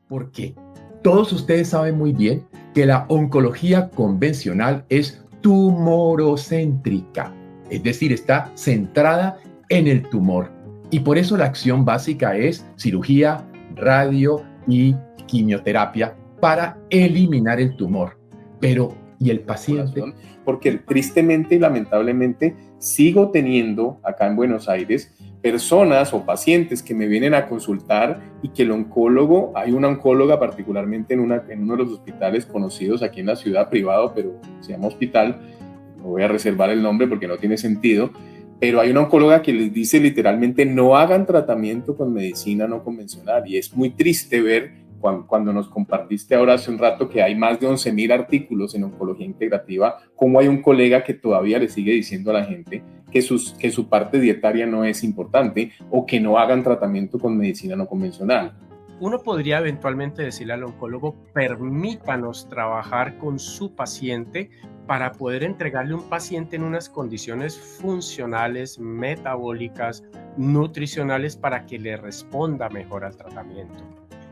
Porque todos ustedes saben muy bien que la oncología convencional es tumorocéntrica, es decir, está centrada en el tumor. Y por eso la acción básica es cirugía, radio y quimioterapia para eliminar el tumor. Pero, ¿y el paciente? Porque tristemente y lamentablemente sigo teniendo acá en Buenos Aires personas o pacientes que me vienen a consultar y que el oncólogo, hay una oncóloga particularmente en uno de los hospitales conocidos aquí en la ciudad, privado, pero se llama hospital, no voy a reservar el nombre porque no tiene sentido, pero hay una oncóloga que les dice literalmente no hagan tratamiento con medicina no convencional, y es muy triste ver cuando nos compartiste ahora hace un rato que hay más de 11.000 artículos en oncología integrativa, cómo hay un colega que todavía le sigue diciendo a la gente que su parte dietaria no es importante o que no hagan tratamiento con medicina no convencional. Uno podría eventualmente decirle al oncólogo, permítanos trabajar con su paciente para poder entregarle un paciente en unas condiciones funcionales, metabólicas, nutricionales, para que le responda mejor al tratamiento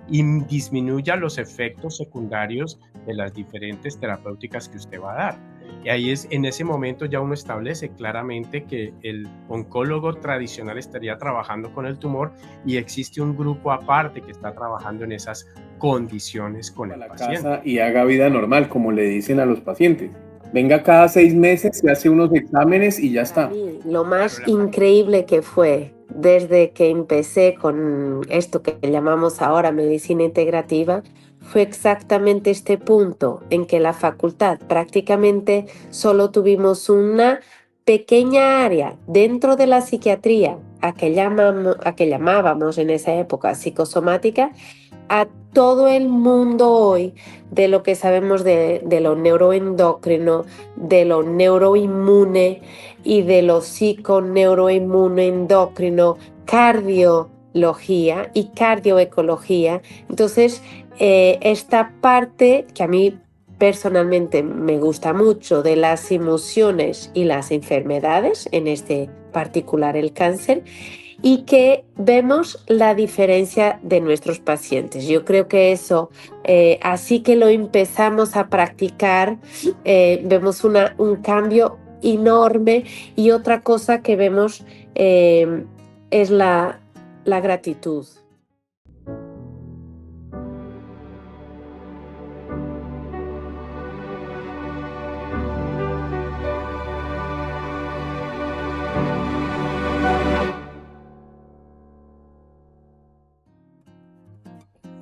y disminuya los efectos secundarios de las diferentes terapéuticas que usted va a dar. Y ahí en ese momento ya uno establece claramente que el oncólogo tradicional estaría trabajando con el tumor y existe un grupo aparte que está trabajando en esas condiciones con el paciente. Casa y haga vida normal, como le dicen a los pacientes. Venga cada 6 meses, se hace unos exámenes y ya está. Lo más increíble que fue desde que empecé con esto que llamamos ahora medicina integrativa fue exactamente este punto en que la facultad prácticamente solo tuvimos una pequeña área dentro de la psiquiatría a que llamábamos en esa época psicosomática, a todo el mundo hoy de lo que sabemos de lo neuroendocrino, de lo neuroinmune y de lo psiconeuroinmune endocrino, cardiología y cardioecología. Entonces, esta parte que a mí personalmente me gusta mucho de las emociones y las enfermedades, en este particular el cáncer, y que vemos la diferencia de nuestros pacientes. Yo creo que eso, así que lo empezamos a practicar, vemos un cambio enorme, y otra cosa que vemos es la gratitud.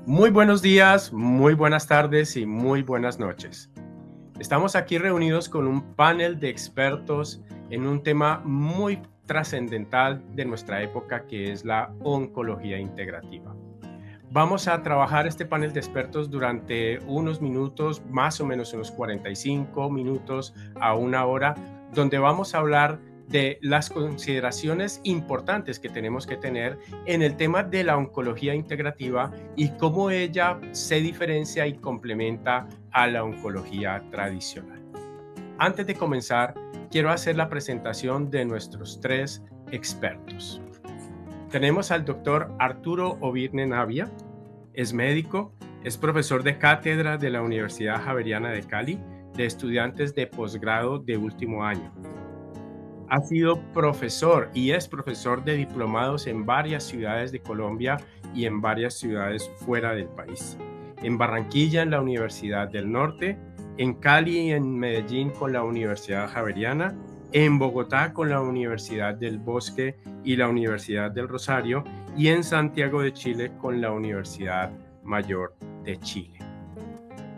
Muy buenos días, muy buenas tardes y muy buenas noches. Estamos aquí reunidos con un panel de expertos en un tema muy trascendental de nuestra época, que es la oncología integrativa. Vamos a trabajar este panel de expertos durante unos minutos, más o menos unos 45 minutos a una hora, donde vamos a hablar de las consideraciones importantes que tenemos que tener en el tema de la oncología integrativa y cómo ella se diferencia y complementa a la oncología tradicional. Antes de comenzar, quiero hacer la presentación de nuestros 3 expertos. Tenemos al doctor Arturo Ovirne Navia, es médico, es profesor de cátedra de la Universidad Javeriana de Cali, de estudiantes de posgrado de último año. Ha sido profesor y es profesor de diplomados en varias ciudades de Colombia y en varias ciudades fuera del país. En Barranquilla, en la Universidad del Norte, en Cali y en Medellín con la Universidad Javeriana, en Bogotá con la Universidad del Bosque y la Universidad del Rosario, y en Santiago de Chile con la Universidad Mayor de Chile.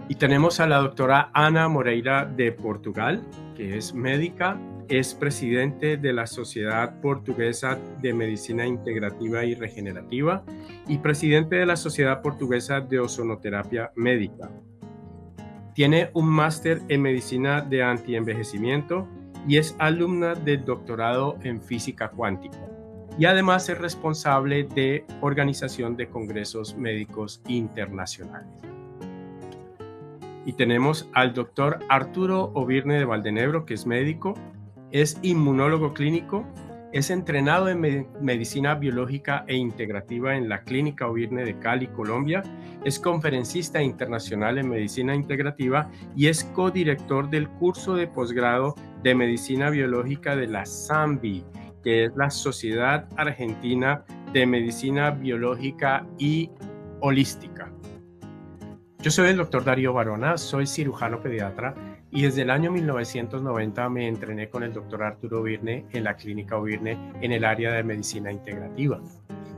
Y tenemos a la doctora Ana Moreira de Portugal, que es médica, es presidente de la Sociedad Portuguesa de Medicina Integrativa y Regenerativa y presidente de la Sociedad Portuguesa de Ozonoterapia Médica. Tiene un máster en medicina de antienvejecimiento y es alumna del doctorado en física cuántica. Y además es responsable de organización de congresos médicos internacionales. Y tenemos al doctor Arturo Ovirne de Valdenebro, que es médico, es inmunólogo clínico, Es entrenado en medicina biológica e integrativa en la Clínica Ovirne de Cali, Colombia. Es conferencista internacional en medicina integrativa y es codirector del curso de posgrado de medicina biológica de la SAMBI, que es la Sociedad Argentina de Medicina Biológica y Holística. Yo soy el doctor Darío Barona, soy cirujano pediatra y desde el año 1990 me entrené con el doctor Arturo Ovirne en la Clínica Ovirne en el área de medicina integrativa.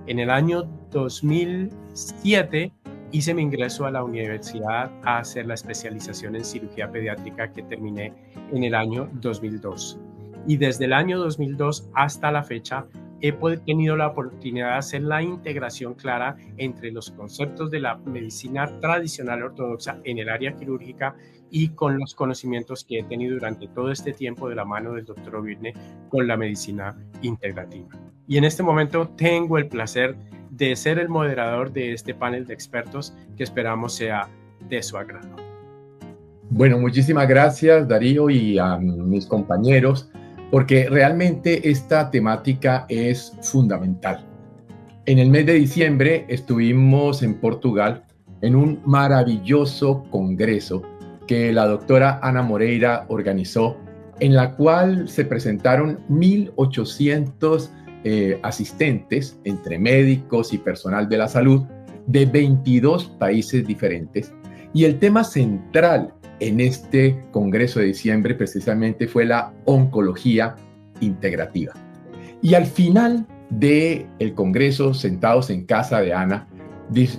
En el año 2007 hice mi ingreso a la universidad a hacer la especialización en cirugía pediátrica que terminé en el año 2002. Y desde el año 2002 hasta la fecha he tenido la oportunidad de hacer la integración clara entre los conceptos de la medicina tradicional ortodoxa en el área quirúrgica y con los conocimientos que he tenido durante todo este tiempo de la mano del doctor Ovirne con la medicina integrativa. Y en este momento tengo el placer de ser el moderador de este panel de expertos que esperamos sea de su agrado. Bueno, muchísimas gracias, Darío, y a mis compañeros, porque realmente esta temática es fundamental. En el mes de diciembre estuvimos en Portugal en un maravilloso congreso que la doctora Ana Moreira organizó, en la cual se presentaron 1.800 asistentes, entre médicos y personal de la salud, de 22 países diferentes. Y el tema central en este congreso de diciembre precisamente fue la oncología integrativa. Y al final del congreso, sentados en casa de Ana,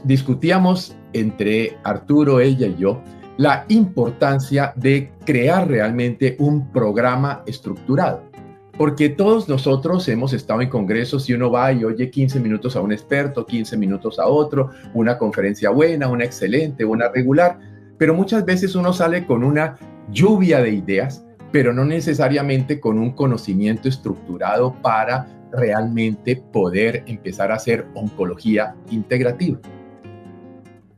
discutíamos entre Arturo, ella y yo, la importancia de crear realmente un programa estructurado. Porque todos nosotros hemos estado en congresos y uno va y oye 15 minutos a un experto, 15 minutos a otro, una conferencia buena, una excelente, una regular, pero muchas veces uno sale con una lluvia de ideas, pero no necesariamente con un conocimiento estructurado para realmente poder empezar a hacer oncología integrativa.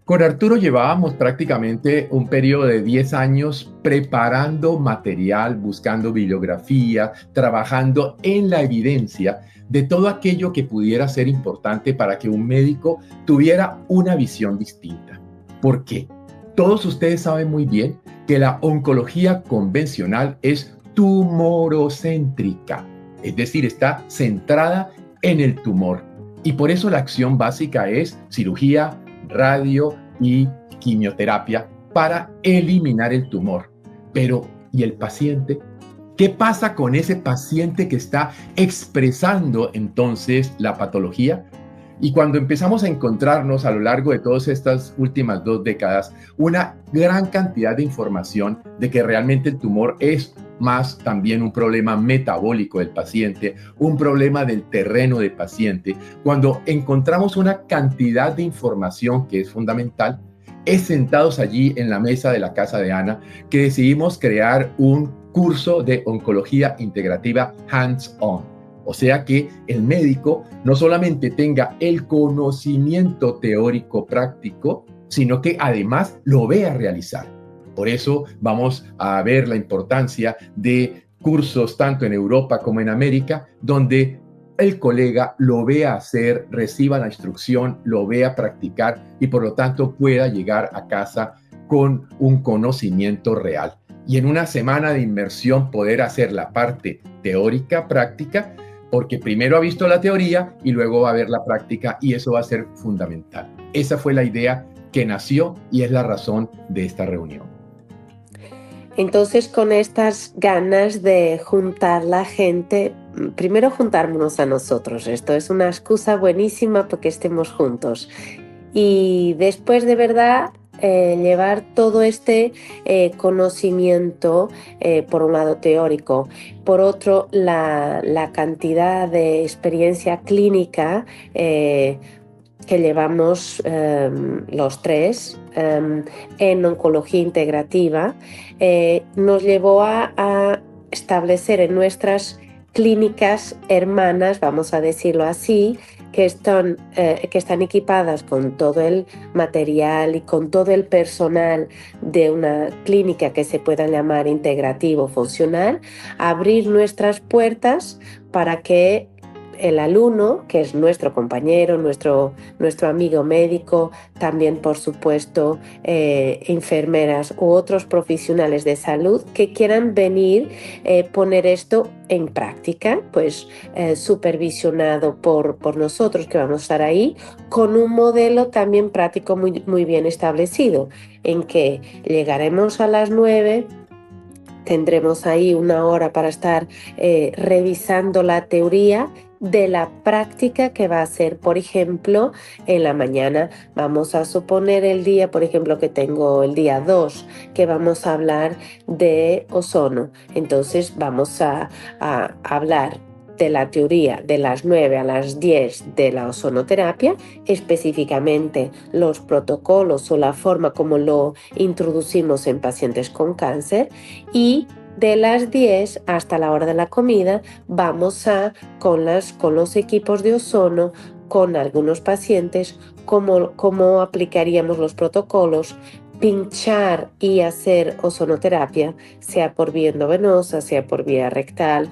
Con Arturo llevábamos prácticamente un periodo de 10 años preparando material, buscando bibliografía, trabajando en la evidencia de todo aquello que pudiera ser importante para que un médico tuviera una visión distinta. ¿Por qué? Todos ustedes saben muy bien que la oncología convencional es tumorocéntrica, es decir, está centrada en el tumor. Y por eso la acción básica es cirugía, radio y quimioterapia para eliminar el tumor. Pero, ¿y el paciente? ¿Qué pasa con ese paciente que está expresando entonces la patología? Y cuando empezamos a encontrarnos a lo largo de todas estas últimas 2 décadas, una gran cantidad de información de que realmente el tumor es más también un problema metabólico del paciente, un problema del terreno del paciente, cuando encontramos una cantidad de información que es fundamental, es sentados allí en la mesa de la casa de Ana que decidimos crear un curso de oncología integrativa hands-on. O sea que el médico no solamente tenga el conocimiento teórico práctico, sino que además lo vea realizar. Por eso vamos a ver la importancia de cursos tanto en Europa como en América, donde el colega lo vea hacer, reciba la instrucción, lo vea practicar y por lo tanto pueda llegar a casa con un conocimiento real. Y en una semana de inmersión poder hacer la parte teórica, práctica, porque primero ha visto la teoría y luego va a ver la práctica y eso va a ser fundamental. Esa fue la idea que nació y es la razón de esta reunión. Entonces, con estas ganas de juntar la gente, primero juntarnos a nosotros, esto es una excusa buenísima para que estemos juntos. Y después de verdad llevar todo este conocimiento, por un lado teórico, por otro la cantidad de experiencia clínica que llevamos los tres en oncología integrativa, nos llevó a establecer en nuestras clínicas hermanas, vamos a decirlo así, que están equipadas con todo el material y con todo el personal de una clínica que se pueda llamar integrativo funcional, abrir nuestras puertas para que el alumno, que es nuestro compañero, nuestro amigo médico, también por supuesto enfermeras u otros profesionales de salud que quieran venir poner esto en práctica, pues supervisionado por nosotros que vamos a estar ahí, con un modelo también práctico muy bien establecido, en que llegaremos a las 9. Tendremos ahí 1 hora para estar revisando la teoría de la práctica que va a ser, por ejemplo, en la mañana. Vamos a suponer el día, por ejemplo, que tengo el día 2, que vamos a hablar de ozono. Entonces vamos a hablar de la teoría de las 9 a las 10 de la ozonoterapia, específicamente los protocolos o la forma como lo introducimos en pacientes con cáncer, y de las 10 hasta la hora de la comida vamos con los equipos de ozono, con algunos pacientes, cómo aplicaríamos los protocolos, pinchar y hacer ozonoterapia, sea por vía endovenosa, sea por vía rectal,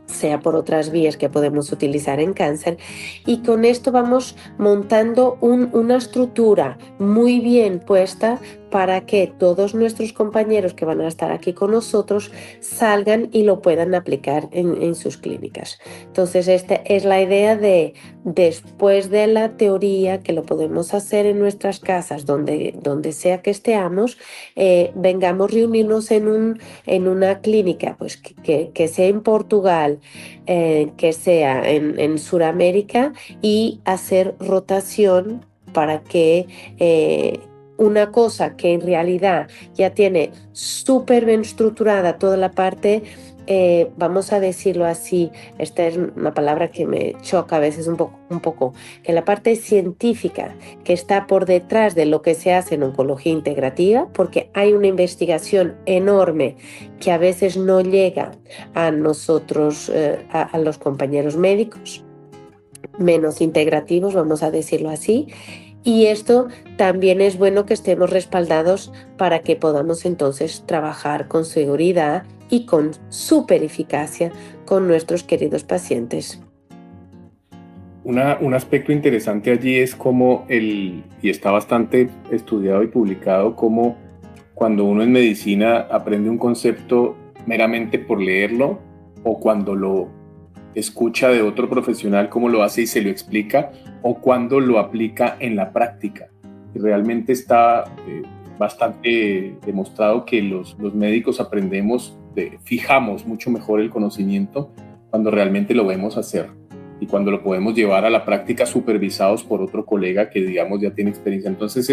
sea por otras vías que podemos utilizar en cáncer, y con esto vamos montando una estructura muy bien puesta para que todos nuestros compañeros que van a estar aquí con nosotros salgan y lo puedan aplicar en sus clínicas. Entonces, esta es la idea de, después de la teoría, que lo podemos hacer en nuestras casas, donde sea que estemos, vengamos a reunirnos en una clínica, pues que sea en Portugal, que sea en Sudamérica, y hacer rotación para que una cosa que en realidad ya tiene súper bien estructurada toda la parte, vamos a decirlo así, esta es una palabra que me choca a veces un poco, que la parte científica que está por detrás de lo que se hace en oncología integrativa, porque hay una investigación enorme que a veces no llega a nosotros, a los compañeros médicos menos integrativos, vamos a decirlo así. Y esto también es bueno que estemos respaldados para que podamos entonces trabajar con seguridad y con súper eficacia con nuestros queridos pacientes. Un aspecto interesante allí es cómo y está bastante estudiado y publicado, cómo cuando uno en medicina aprende un concepto meramente por leerlo, o cuando lo escucha de otro profesional cómo lo hace y se lo explica, o cuando lo aplica en la práctica. Y realmente está bastante demostrado que los médicos fijamos mucho mejor el conocimiento cuando realmente lo vemos hacer y cuando lo podemos llevar a la práctica supervisados por otro colega que, digamos, ya tiene experiencia. Entonces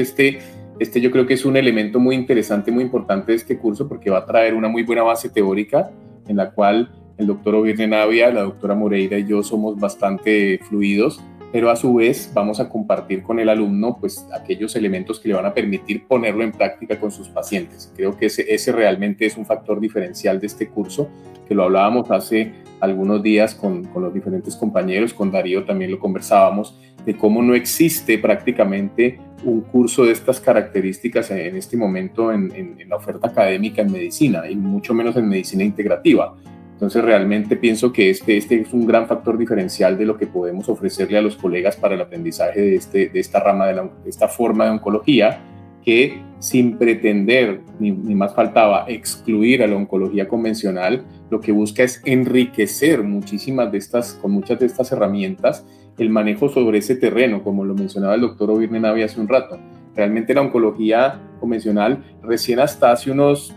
yo creo que es un elemento muy interesante, muy importante de este curso, porque va a traer una muy buena base teórica en la cual el doctor Obirne Navia, la doctora Moreira y yo somos bastante fluidos, pero a su vez vamos a compartir con el alumno pues aquellos elementos que le van a permitir ponerlo en práctica con sus pacientes. Creo que ese realmente es un factor diferencial de este curso, que lo hablábamos hace algunos días con los diferentes compañeros, con Darío también lo conversábamos, de cómo no existe prácticamente un curso de estas características en este momento en la oferta académica en medicina, y mucho menos en medicina integrativa. Entonces realmente pienso que este es un gran factor diferencial de lo que podemos ofrecerle a los colegas para el aprendizaje de esta rama, de esta forma de oncología, que sin pretender, ni más faltaba, excluir a la oncología convencional, lo que busca es enriquecer con muchas de estas herramientas el manejo sobre ese terreno, como lo mencionaba el doctor Obirne Navia hace un rato. Realmente la oncología convencional, recién hasta hace unos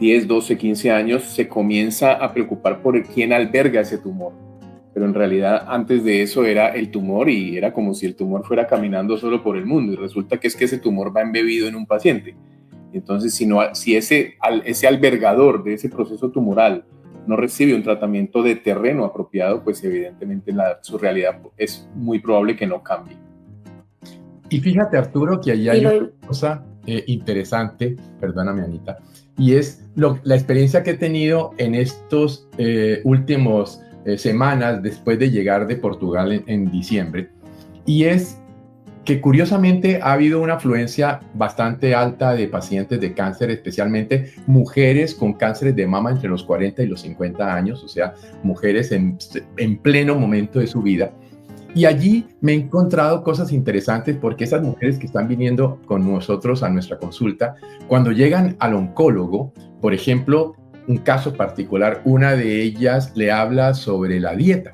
10, 12, 15 años, se comienza a preocupar por quién alberga ese tumor. Pero en realidad antes de eso era el tumor, y era como si el tumor fuera caminando solo por el mundo, y resulta que ese tumor va embebido en un paciente. Entonces, si ese albergador de ese proceso tumoral no recibe un tratamiento de terreno apropiado, pues evidentemente su realidad es muy probable que no cambie. Y fíjate, Arturo, que ahí hay una cosa interesante, perdóname, Anita, y es la experiencia que he tenido en estos últimos semanas después de llegar de Portugal en diciembre, y es que curiosamente ha habido una afluencia bastante alta de pacientes de cáncer, especialmente mujeres con cánceres de mama entre los 40 y los 50 años, o sea, mujeres en pleno momento de su vida. Y allí me he encontrado cosas interesantes porque esas mujeres que están viniendo con nosotros a nuestra consulta, cuando llegan al oncólogo, por ejemplo, un caso particular, una de ellas le habla sobre la dieta,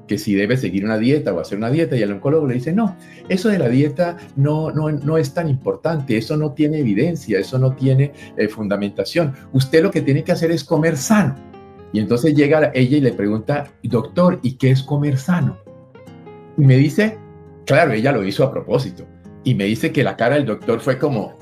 que si debe seguir una dieta o hacer una dieta, y el oncólogo le dice, no, eso de la dieta no es tan importante, eso no tiene evidencia, eso no tiene fundamentación. Usted lo que tiene que hacer es comer sano. Y entonces llega ella y le pregunta, doctor, ¿y qué es comer sano? Y me dice, claro, ella lo hizo a propósito, y me dice que la cara del doctor fue como...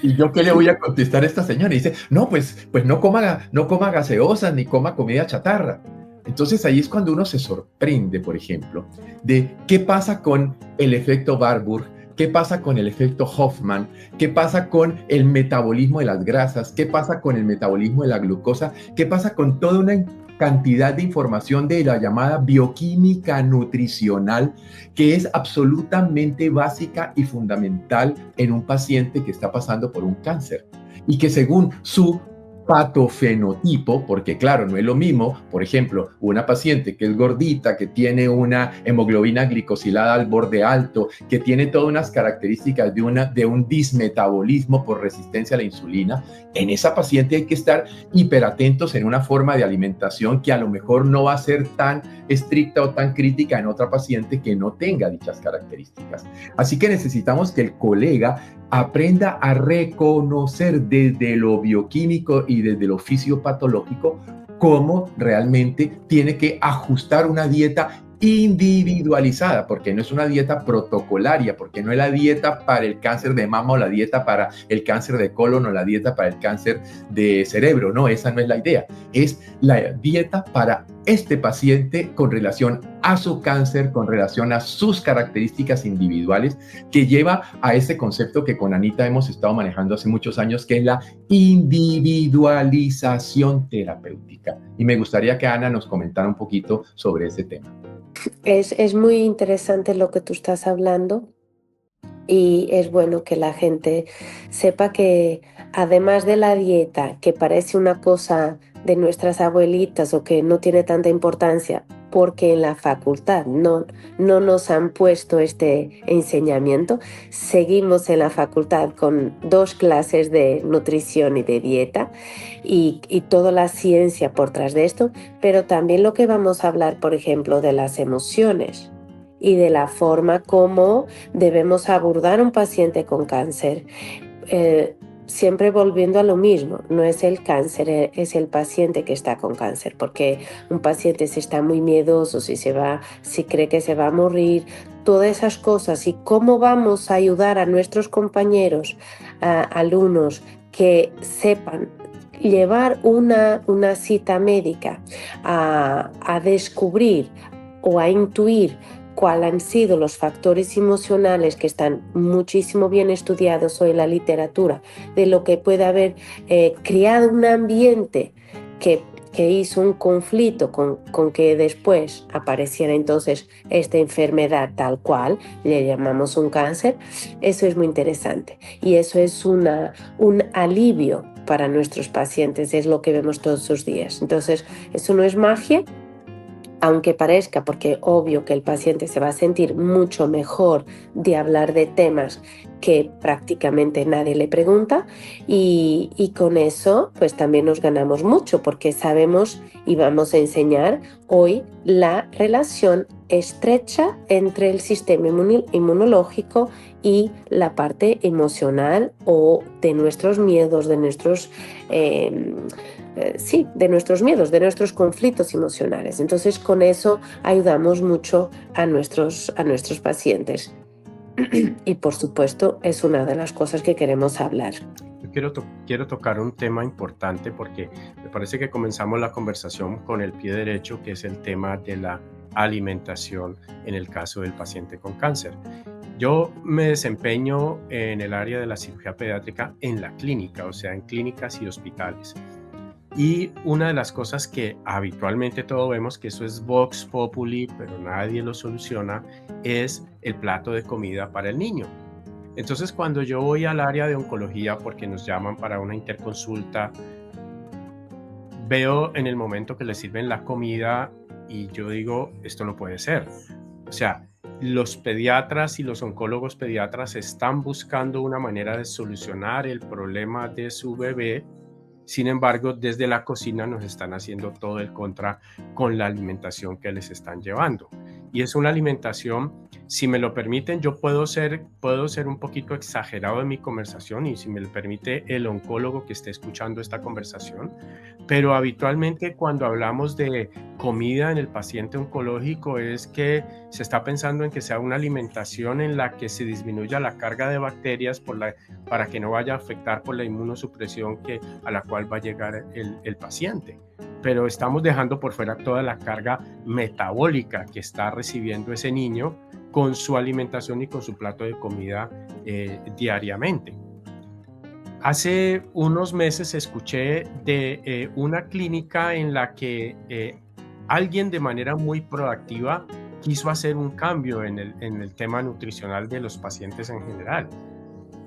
¿Y yo qué le voy a contestar a esta señora? Y dice, no, pues no coma gaseosas ni coma comida chatarra. Entonces ahí es cuando uno se sorprende, por ejemplo, de qué pasa con el efecto Warburg, qué pasa con el efecto Hoffman, qué pasa con el metabolismo de las grasas, qué pasa con el metabolismo de la glucosa, qué pasa con toda una cantidad de información de la llamada bioquímica nutricional, que es absolutamente básica y fundamental en un paciente que está pasando por un cáncer y que según su patofenotipo, porque claro, no es lo mismo, por ejemplo, una paciente que es gordita, que tiene una hemoglobina glicosilada al borde alto, que tiene todas unas características de un dismetabolismo por resistencia a la insulina, en esa paciente hay que estar hiperatentos en una forma de alimentación que a lo mejor no va a ser tan estricta o tan crítica en otra paciente que no tenga dichas características. Así que necesitamos que el colega aprenda a reconocer desde lo bioquímico y desde lo fisiopatológico cómo realmente tiene que ajustar una dieta individualizada, porque no es una dieta protocolaria, porque no es la dieta para el cáncer de mama o la dieta para el cáncer de colon o la dieta para el cáncer de cerebro. No, esa no es la idea. Es la dieta para este paciente con relación a su cáncer, con relación a sus características individuales, que lleva a ese concepto que con Anita hemos estado manejando hace muchos años, que es la individualización terapéutica. Y me gustaría que Ana nos comentara un poquito sobre ese tema. Es muy interesante lo que tú estás hablando y es bueno que la gente sepa que además de la dieta, que parece una cosa de nuestras abuelitas o que no tiene tanta importancia, porque en la facultad no nos han puesto este enseñamiento, seguimos en la facultad con 2 clases de nutrición y de dieta y toda la ciencia por tras de esto, pero también lo que vamos a hablar, por ejemplo, de las emociones y de la forma como debemos abordar un paciente con cáncer. Siempre volviendo a lo mismo, no es el cáncer, es el paciente que está con cáncer, porque un paciente si está muy miedoso, si cree que se va a morir, todas esas cosas, y cómo vamos a ayudar a nuestros compañeros, alumnos, que sepan llevar una cita médica a descubrir o a intuir cuáles han sido los factores emocionales que están muchísimo bien estudiados hoy en la literatura, de lo que puede haber creado un ambiente que hizo un conflicto con que después apareciera entonces esta enfermedad tal cual, le llamamos un cáncer. Eso es muy interesante y eso es un alivio para nuestros pacientes, es lo que vemos todos los días. Entonces, eso no es magia, aunque parezca, porque obvio que el paciente se va a sentir mucho mejor de hablar de temas que prácticamente nadie le pregunta y con eso pues también nos ganamos mucho porque sabemos y vamos a enseñar hoy la relación estrecha entre el sistema inmunológico y la parte emocional o de nuestros miedos, de nuestros de nuestros miedos, de nuestros conflictos emocionales. Entonces, con eso ayudamos mucho a nuestros pacientes. Y, por supuesto, es una de las cosas que queremos hablar. Yo quiero tocar un tema importante porque me parece que comenzamos la conversación con el pie derecho, que es el tema de la alimentación en el caso del paciente con cáncer. Yo me desempeño en el área de la cirugía pediátrica en la clínica, o sea, en clínicas y hospitales. Y una de las cosas que habitualmente todos vemos, que eso es Vox Populi, pero nadie lo soluciona, es el plato de comida para el niño. Entonces, cuando yo voy al área de oncología, porque nos llaman para una interconsulta, veo en el momento que le sirven la comida y yo digo, esto no puede ser. O sea, los pediatras y los oncólogos pediatras están buscando una manera de solucionar el problema de su bebé. Sin embargo, desde la cocina nos están haciendo todo el contra con la alimentación que les están llevando. Y es una alimentación, si me lo permiten, yo puedo ser un poquito exagerado en mi conversación y si me lo permite el oncólogo que esté escuchando esta conversación, pero habitualmente cuando hablamos de comida en el paciente oncológico es que se está pensando en que sea una alimentación en la que se disminuya la carga de bacterias para que no vaya a afectar por la inmunosupresión a la cual va a llegar el paciente. Pero estamos dejando por fuera toda la carga metabólica que está recibiendo ese niño con su alimentación y con su plato de comida diariamente. Hace unos meses escuché de una clínica en la que alguien de manera muy proactiva quiso hacer un cambio en el tema nutricional de los pacientes en general.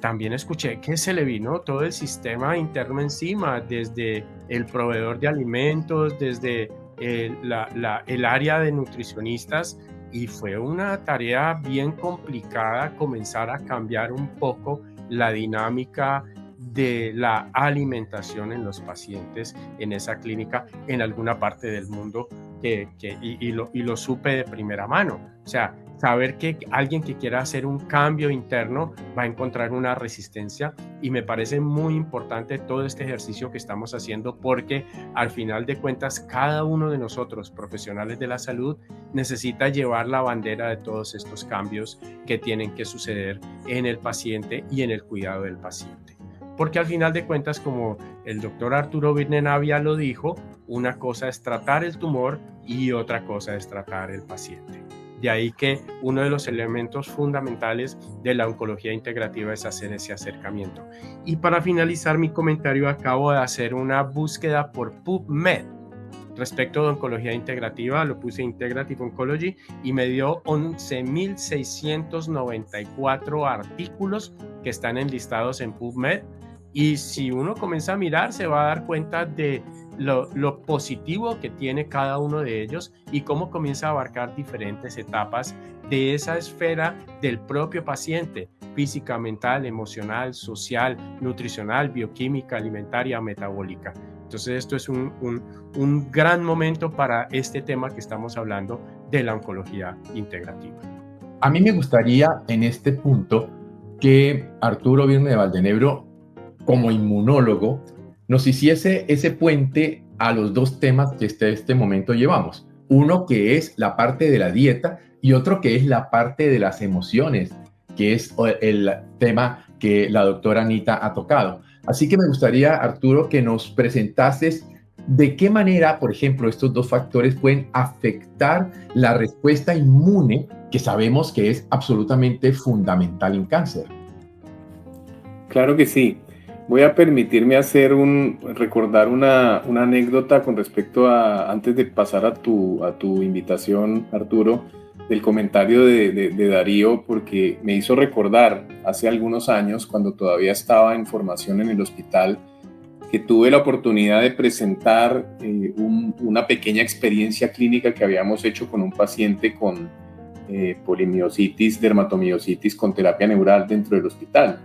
También escuché que se le vino todo el sistema interno encima, desde el proveedor de alimentos, desde el área de nutricionistas, y fue una tarea bien complicada comenzar a cambiar un poco la dinámica de la alimentación en los pacientes en esa clínica en alguna parte del mundo y lo supe de primera mano. O sea, saber que alguien que quiera hacer un cambio interno va a encontrar una resistencia y me parece muy importante todo este ejercicio que estamos haciendo porque al final de cuentas cada uno de nosotros, profesionales de la salud, necesita llevar la bandera de todos estos cambios que tienen que suceder en el paciente y en el cuidado del paciente. Porque al final de cuentas, como el doctor Arturo Virne-Navia lo dijo, una cosa es tratar el tumor y otra cosa es tratar el paciente. De ahí que uno de los elementos fundamentales de la oncología integrativa es hacer ese acercamiento. Y para finalizar mi comentario, acabo de hacer una búsqueda por PubMed respecto de oncología integrativa, lo puse Integrative Oncology y me dio 11.694 artículos que están enlistados en PubMed. Y si uno comienza a mirar, se va a dar cuenta de lo positivo que tiene cada uno de ellos y cómo comienza a abarcar diferentes etapas de esa esfera del propio paciente, física, mental, emocional, social, nutricional, bioquímica, alimentaria, metabólica. Entonces esto es un gran momento para este tema que estamos hablando de la oncología integrativa. A mí me gustaría en este punto que Arturo Virne de Valdenebro, como inmunólogo, nos hiciese ese puente a los dos temas que hasta este momento llevamos. Uno que es la parte de la dieta y otro que es la parte de las emociones, que es el tema que la doctora Anita ha tocado. Así que me gustaría, Arturo, que nos presentases de qué manera, por ejemplo, estos dos factores pueden afectar la respuesta inmune, que sabemos que es absolutamente fundamental en cáncer. Claro que sí. Voy a permitirme recordar una anécdota con respecto a, antes de pasar a tu invitación, Arturo, del comentario de Darío, porque me hizo recordar hace algunos años, cuando todavía estaba en formación en el hospital, que tuve la oportunidad de presentar una pequeña experiencia clínica que habíamos hecho con un paciente con polimiositis, dermatomiositis con terapia neural dentro del hospital.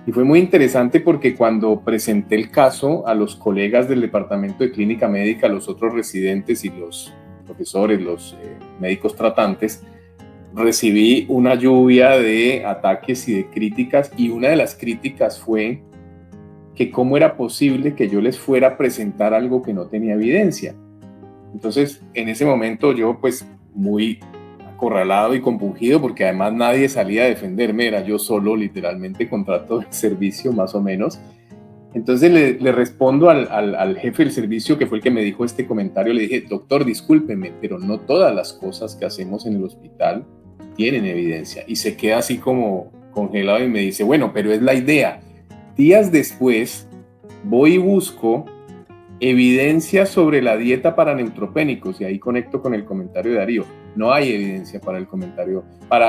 Y fue muy interesante porque cuando presenté el caso a los colegas del departamento de clínica médica, los otros residentes y los profesores, los médicos tratantes, recibí una lluvia de ataques y de críticas, y una de las críticas fue que cómo era posible que yo les fuera a presentar algo que no tenía evidencia. Entonces, en ese momento yo pues muy acorralado y compungido, porque además nadie salía a defenderme, era yo solo, literalmente, contra todo el servicio, más o menos. Entonces le respondo al jefe del servicio, que fue el que me dijo este comentario, le dije: doctor, discúlpeme, pero no todas las cosas que hacemos en el hospital tienen evidencia. Y se queda así como congelado y me dice: bueno, pero es la idea. Días después voy y busco evidencia sobre la dieta para neutropénicos, y ahí conecto con el comentario de Darío. No hay evidencia para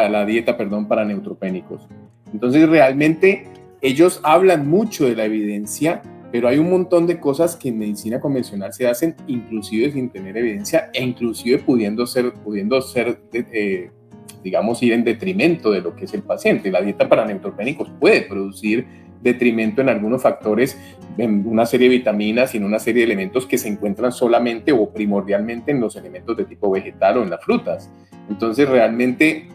la dieta, para neutropénicos. Entonces, realmente ellos hablan mucho de la evidencia, pero hay un montón de cosas que en medicina convencional se hacen inclusive sin tener evidencia e inclusive pudiendo ser digamos, ir en detrimento de lo que es el paciente. La dieta para neutropénicos puede producir detrimento en algunos factores, en una serie de vitaminas y en una serie de elementos que se encuentran solamente o primordialmente en los elementos de tipo vegetal o en las frutas. Entonces, realmente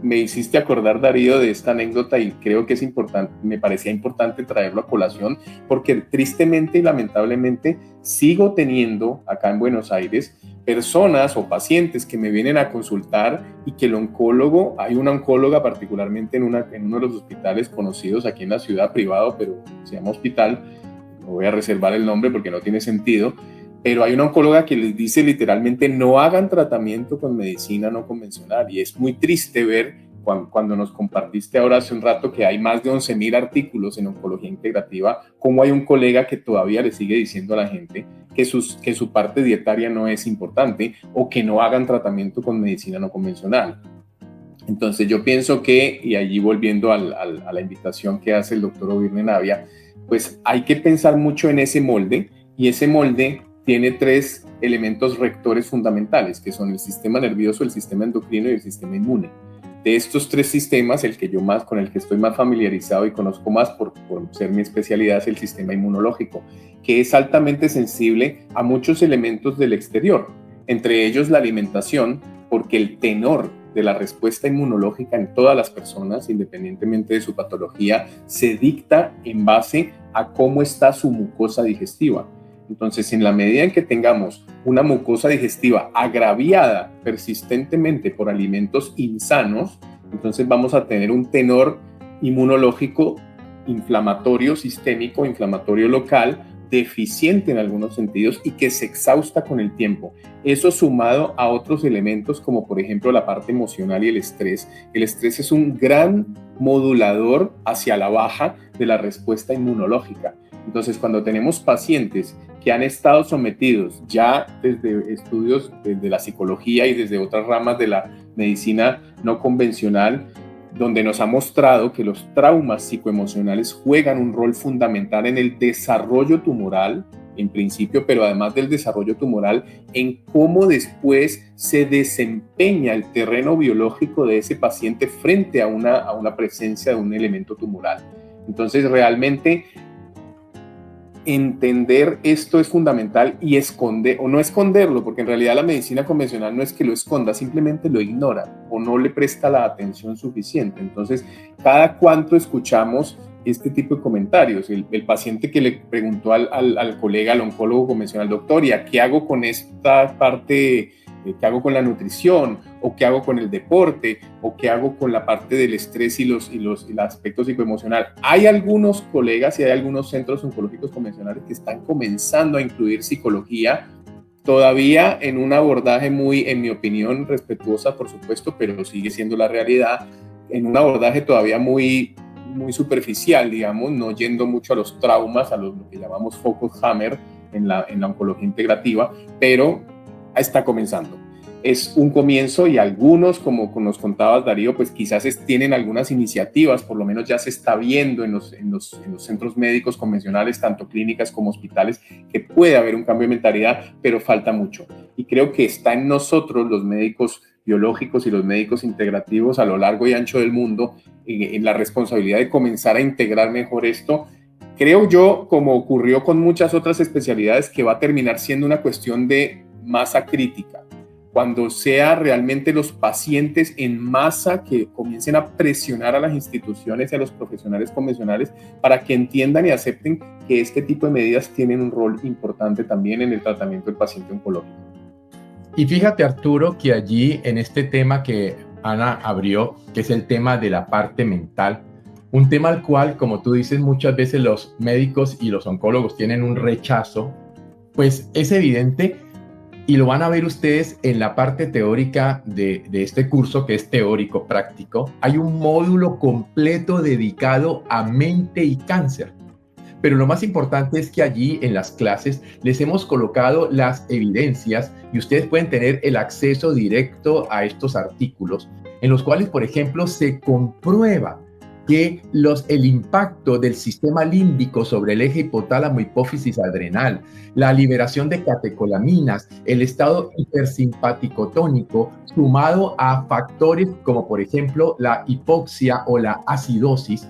me hiciste acordar, Darío, de esta anécdota y creo que es importante, me parecía importante traerlo a colación porque tristemente y lamentablemente sigo teniendo acá en Buenos Aires personas o pacientes que me vienen a consultar y que el oncólogo, hay una oncóloga particularmente en uno de los hospitales conocidos aquí en la ciudad, privado, pero se llama hospital, no voy a reservar el nombre porque no tiene sentido, pero hay una oncóloga que les dice literalmente no hagan tratamiento con medicina no convencional y es muy triste ver cuando nos compartiste ahora hace un rato que hay más de 11.000 artículos en oncología integrativa, cómo hay un colega que todavía le sigue diciendo a la gente que su parte dietaria no es importante o que no hagan tratamiento con medicina no convencional. Entonces yo pienso que, y allí volviendo a la invitación que hace el doctor Obirne Navia, pues hay que pensar mucho en ese molde y ese molde tiene 3 elementos rectores fundamentales, que son el sistema nervioso, el sistema endocrino y el sistema inmune. De estos 3 sistemas, con el que estoy más familiarizado y conozco más por ser mi especialidad es el sistema inmunológico, que es altamente sensible a muchos elementos del exterior, entre ellos la alimentación, porque el tenor de la respuesta inmunológica en todas las personas, independientemente de su patología, se dicta en base a cómo está su mucosa digestiva. Entonces, en la medida en que tengamos una mucosa digestiva agraviada persistentemente por alimentos insanos, entonces vamos a tener un tenor inmunológico inflamatorio sistémico, inflamatorio local, deficiente en algunos sentidos y que se exhausta con el tiempo. Eso sumado a otros elementos como por ejemplo la parte emocional y el estrés. El estrés es un gran modulador hacia la baja de la respuesta inmunológica. Entonces, cuando tenemos pacientes que han estado sometidos ya desde estudios de la psicología y desde otras ramas de la medicina no convencional, donde nos ha mostrado que los traumas psicoemocionales juegan un rol fundamental en el desarrollo tumoral, en principio, pero además del desarrollo tumoral, en cómo después se desempeña el terreno biológico de ese paciente frente a una presencia de un elemento tumoral. Entonces, realmente entender esto es fundamental y no esconderlo, porque en realidad la medicina convencional no es que lo esconda, simplemente lo ignora o no le presta la atención suficiente. Entonces, cada cuánto escuchamos este tipo de comentarios. El paciente que le preguntó al colega, al oncólogo convencional, doctor, ¿y qué hago con esta parte? ¿Qué hago con la nutrición? ¿O qué hago con el deporte? ¿O qué hago con la parte del estrés y el aspecto psicoemocional? Hay algunos colegas y hay algunos centros oncológicos convencionales que están comenzando a incluir psicología, todavía en un abordaje muy, en mi opinión, respetuosa, por supuesto, pero sigue siendo la realidad, en un abordaje todavía muy superficial, digamos, no yendo mucho a los traumas, a lo que llamamos focus hammer en la oncología integrativa, pero está comenzando. Es un comienzo y algunos, como nos contabas, Darío, pues quizás tienen algunas iniciativas, por lo menos ya se está viendo en los centros médicos convencionales, tanto clínicas como hospitales, que puede haber un cambio de mentalidad, pero falta mucho. Y creo que está en nosotros, los médicos biológicos y los médicos integrativos a lo largo y ancho del mundo, en la responsabilidad de comenzar a integrar mejor esto. Creo yo, como ocurrió con muchas otras especialidades, que va a terminar siendo una cuestión de masa crítica, cuando sea realmente los pacientes en masa que comiencen a presionar a las instituciones y a los profesionales convencionales para que entiendan y acepten que este tipo de medidas tienen un rol importante también en el tratamiento del paciente oncológico. Y fíjate, Arturo, que allí en este tema que Ana abrió, que es el tema de la parte mental, un tema al cual, como tú dices, muchas veces los médicos y los oncólogos tienen un rechazo, pues es evidente. Y lo van a ver ustedes en la parte teórica de este curso, que es teórico práctico. Hay un módulo completo dedicado a mente y cáncer, pero lo más importante es que allí en las clases les hemos colocado las evidencias y ustedes pueden tener el acceso directo a estos artículos en los cuales, por ejemplo, se comprueba que el impacto del sistema límbico sobre el eje hipotálamo, hipófisis adrenal, la liberación de catecolaminas, el estado hipersimpático tónico, sumado a factores como por ejemplo la hipoxia o la acidosis,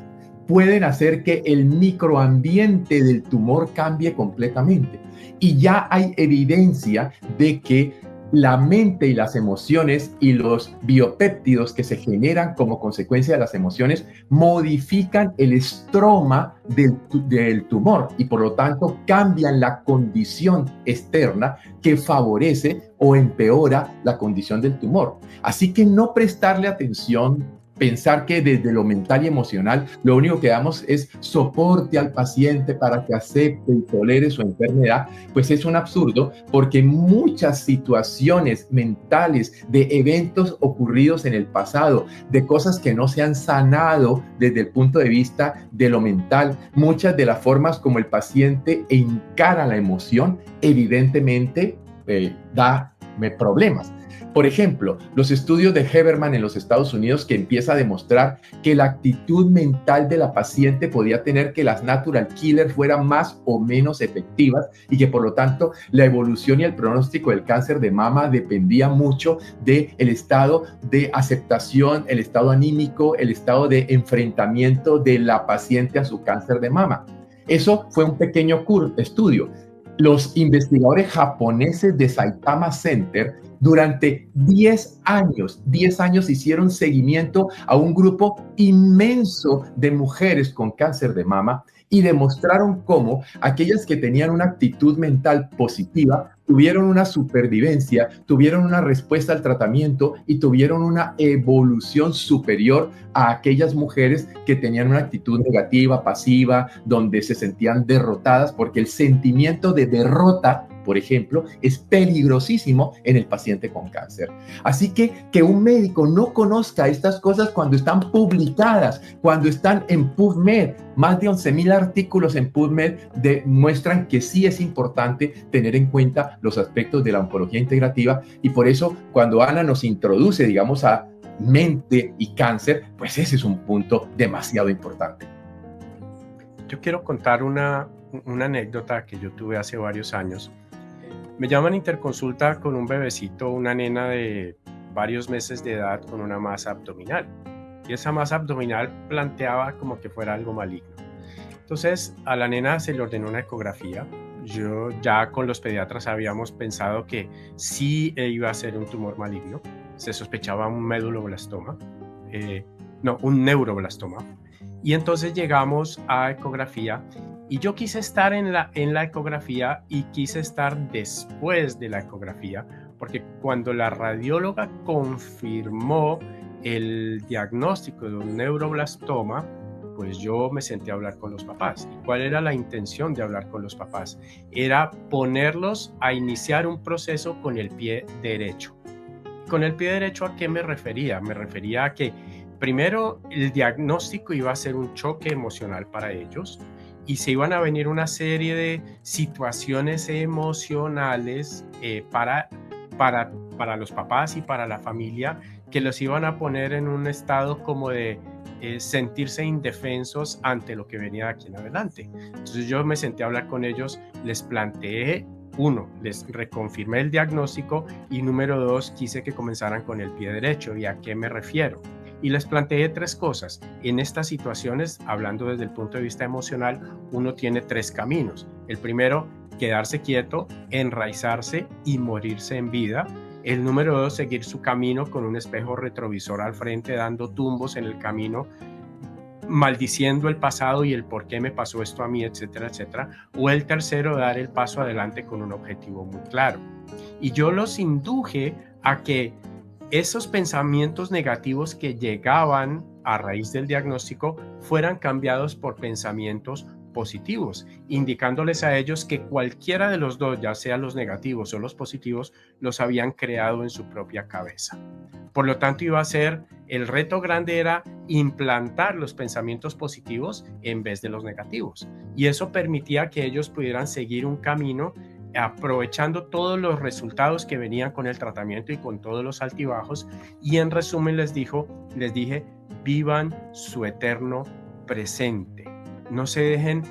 pueden hacer que el microambiente del tumor cambie completamente. Y ya hay evidencia de que la mente y las emociones y los biopéptidos que se generan como consecuencia de las emociones modifican el estroma del tumor y por lo tanto cambian la condición externa que favorece o empeora la condición del tumor. Así que no prestarle atención, pensar que desde lo mental y emocional lo único que damos es soporte al paciente para que acepte y tolere su enfermedad, pues es un absurdo, porque muchas situaciones mentales de eventos ocurridos en el pasado, de cosas que no se han sanado desde el punto de vista de lo mental, muchas de las formas como el paciente encara la emoción, evidentemente da problemas. Por ejemplo, los estudios de Heberman en los Estados Unidos, que empieza a demostrar que la actitud mental de la paciente podía tener que las natural killers fueran más o menos efectivas y que por lo tanto la evolución y el pronóstico del cáncer de mama dependía mucho del estado de aceptación, el estado anímico, el estado de enfrentamiento de la paciente a su cáncer de mama. Eso fue un pequeño estudio. Los investigadores japoneses de Saitama Center durante 10 años hicieron seguimiento a un grupo inmenso de mujeres con cáncer de mama y demostraron cómo aquellas que tenían una actitud mental positiva tuvieron una supervivencia, tuvieron una respuesta al tratamiento y tuvieron una evolución superior a aquellas mujeres que tenían una actitud negativa, pasiva, donde se sentían derrotadas, porque el sentimiento de derrota, por ejemplo, es peligrosísimo en el paciente con cáncer. Así que un médico no conozca estas cosas cuando están publicadas, cuando están en PubMed. Más de 11,000 artículos en PubMed demuestran que sí es importante tener en cuenta los aspectos de la oncología integrativa, y por eso cuando Ana nos introduce, digamos, a mente y cáncer, pues ese es un punto demasiado importante. Yo quiero contar una anécdota que yo tuve hace varios años. Me llaman a interconsulta con un bebecito, una nena de varios meses de edad con una masa abdominal. Y esa masa abdominal planteaba como que fuera algo maligno. Entonces a la nena se le ordenó una ecografía. Yo ya con los pediatras habíamos pensado que sí iba a ser un tumor maligno. Se sospechaba un medulloblastoma, un neuroblastoma. Y entonces llegamos a ecografía y yo quise estar en la ecografía y quise estar después de la ecografía, porque cuando la radióloga confirmó el diagnóstico de un neuroblastoma, pues yo me senté a hablar con los papás. ¿Y cuál era la intención de hablar con los papás? Era ponerlos a iniciar un proceso con el pie derecho. Con el pie derecho, ¿a qué me refería? Me refería a que primero el diagnóstico iba a ser un choque emocional para ellos y se iban a venir una serie de situaciones emocionales para los papás y para la familia, que los iban a poner en un estado como de sentirse indefensos ante lo que venía de aquí en adelante. Entonces yo me senté a hablar con ellos, les planteé, uno, les reconfirmé el diagnóstico, y número dos, quise que comenzaran con el pie derecho. ¿Y a qué me refiero? Y les planteé tres cosas. En estas situaciones, hablando desde el punto de vista emocional, uno tiene tres caminos. El primero, quedarse quieto, enraizarse y morirse en vida. El número dos, seguir su camino con un espejo retrovisor al frente, dando tumbos en el camino, maldiciendo el pasado y el por qué me pasó esto a mí, etcétera, etcétera. O el tercero, dar el paso adelante con un objetivo muy claro. Y yo los induje a que esos pensamientos negativos que llegaban a raíz del diagnóstico fueran cambiados por pensamientos positivos, indicándoles a ellos que cualquiera de los dos, ya sea los negativos o los positivos, los habían creado en su propia cabeza. Por lo tanto, el reto grande era implantar los pensamientos positivos en vez de los negativos. Y eso permitía que ellos pudieran seguir un camino aprovechando todos los resultados que venían con el tratamiento y con todos los altibajos. Y en resumen les dije, vivan su eterno presente. No se dejen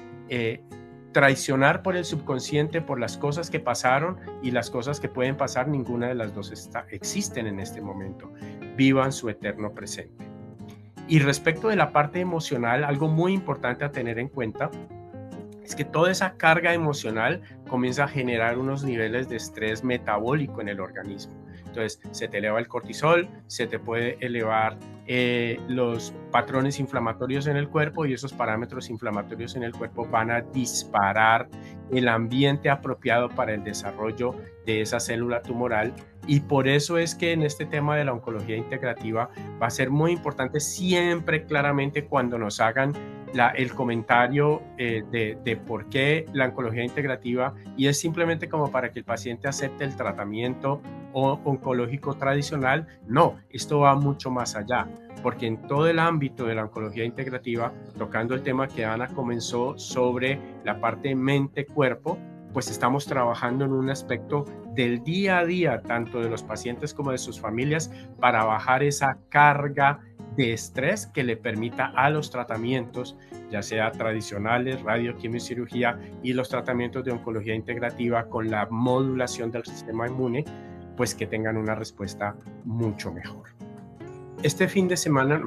traicionar por el subconsciente, por las cosas que pasaron y las cosas que pueden pasar. Ninguna de las dos existen en este momento. Vivan su eterno presente. Y respecto de la parte emocional, algo muy importante a tener en cuenta es que toda esa carga emocional comienza a generar unos niveles de estrés metabólico en el organismo. Entonces, se te eleva el cortisol, se te puede elevar los patrones inflamatorios en el cuerpo, y esos parámetros inflamatorios en el cuerpo van a disparar el ambiente apropiado para el desarrollo de esa célula tumoral. Y por eso es que en este tema de la oncología integrativa va a ser muy importante siempre claramente cuando nos hagan el comentario de por qué la oncología integrativa, y es simplemente como para que el paciente acepte el tratamiento oncológico tradicional. No, esto va mucho más allá, porque en todo el ámbito de la oncología integrativa, tocando el tema que Ana comenzó sobre la parte mente-cuerpo, pues estamos trabajando en un aspecto del día a día, tanto de los pacientes como de sus familias, para bajar esa carga de estrés que le permita a los tratamientos, ya sea tradicionales, radioquimiocirugía y los tratamientos de oncología integrativa con la modulación del sistema inmune, pues que tengan una respuesta mucho mejor. Este fin de semana,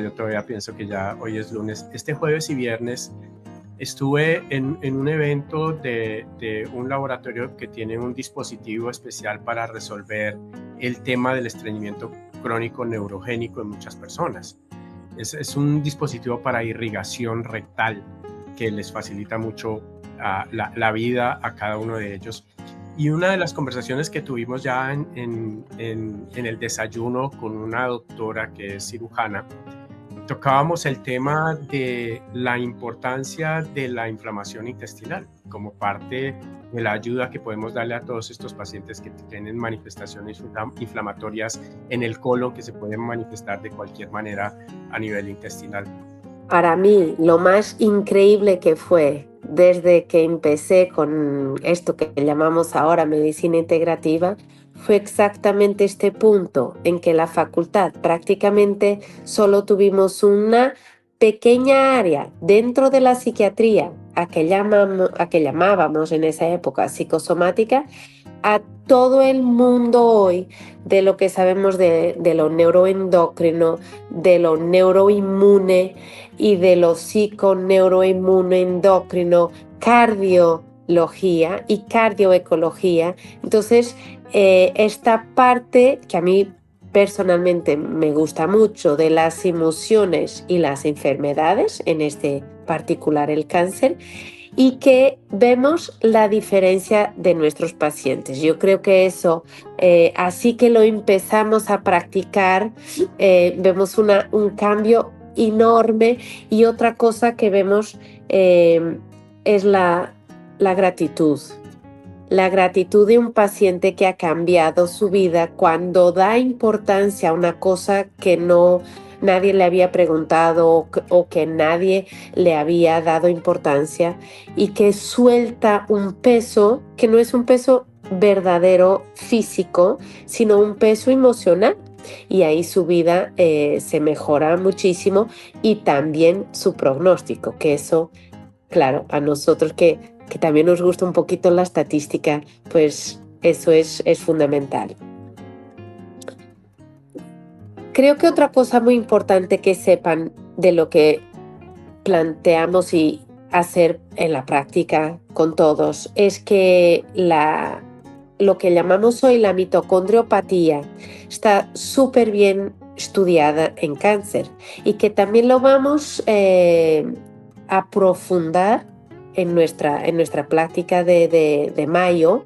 yo todavía pienso que ya hoy es lunes, este jueves y viernes estuve en un evento de un laboratorio que tiene un dispositivo especial para resolver el tema del estreñimiento crónico neurogénico en muchas personas. Es un dispositivo para irrigación rectal que les facilita mucho la vida a cada uno de ellos. Y una de las conversaciones que tuvimos ya en el desayuno con una doctora que es cirujana, tocábamos el tema de la importancia de la inflamación intestinal como parte de la ayuda que podemos darle a todos estos pacientes que tienen manifestaciones inflamatorias en el colon, que se pueden manifestar de cualquier manera a nivel intestinal. Para mí, lo más increíble que fue desde que empecé con esto que llamamos ahora medicina integrativa fue exactamente este punto en que la facultad prácticamente solo tuvimos una pequeña área dentro de la psiquiatría, a que llamábamos en esa época psicosomática, a todo el mundo hoy de lo que sabemos de lo neuroendocrino, de lo neuroinmune y de lo psiconeuroinmune endocrino, cardiología y cardioecología. Entonces, esta parte que a mí personalmente me gusta mucho de las emociones y las enfermedades, en este particular el cáncer, y que vemos la diferencia de nuestros pacientes. Yo creo que eso, así que lo empezamos a practicar, vemos un cambio enorme. Y otra cosa que vemos es la gratitud. La gratitud de un paciente que ha cambiado su vida cuando da importancia a una cosa que nadie le había preguntado o que nadie le había dado importancia, y que suelta un peso que no es un peso verdadero físico, sino un peso emocional. Y ahí su vida se mejora muchísimo, y también su pronóstico, que eso, claro, a nosotros que también nos gusta un poquito la estadística, pues eso es fundamental. Creo que otra cosa muy importante que sepan de lo que planteamos y hacer en la práctica con todos es que lo que llamamos hoy la mitocondriopatía está súper bien estudiada en cáncer, y que también lo vamos a profundizar en nuestra práctica de mayo,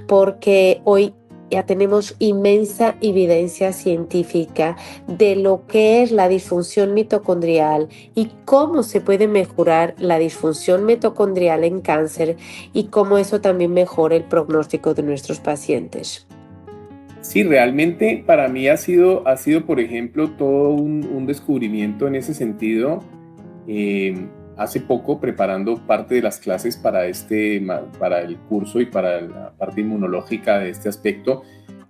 porque hoy ya tenemos inmensa evidencia científica de lo que es la disfunción mitocondrial y cómo se puede mejorar la disfunción mitocondrial en cáncer y cómo eso también mejora el pronóstico de nuestros pacientes. Sí, realmente para mí ha sido por ejemplo, todo un descubrimiento en ese sentido. Hace poco, preparando parte de las clases para el curso y para la parte inmunológica de este aspecto,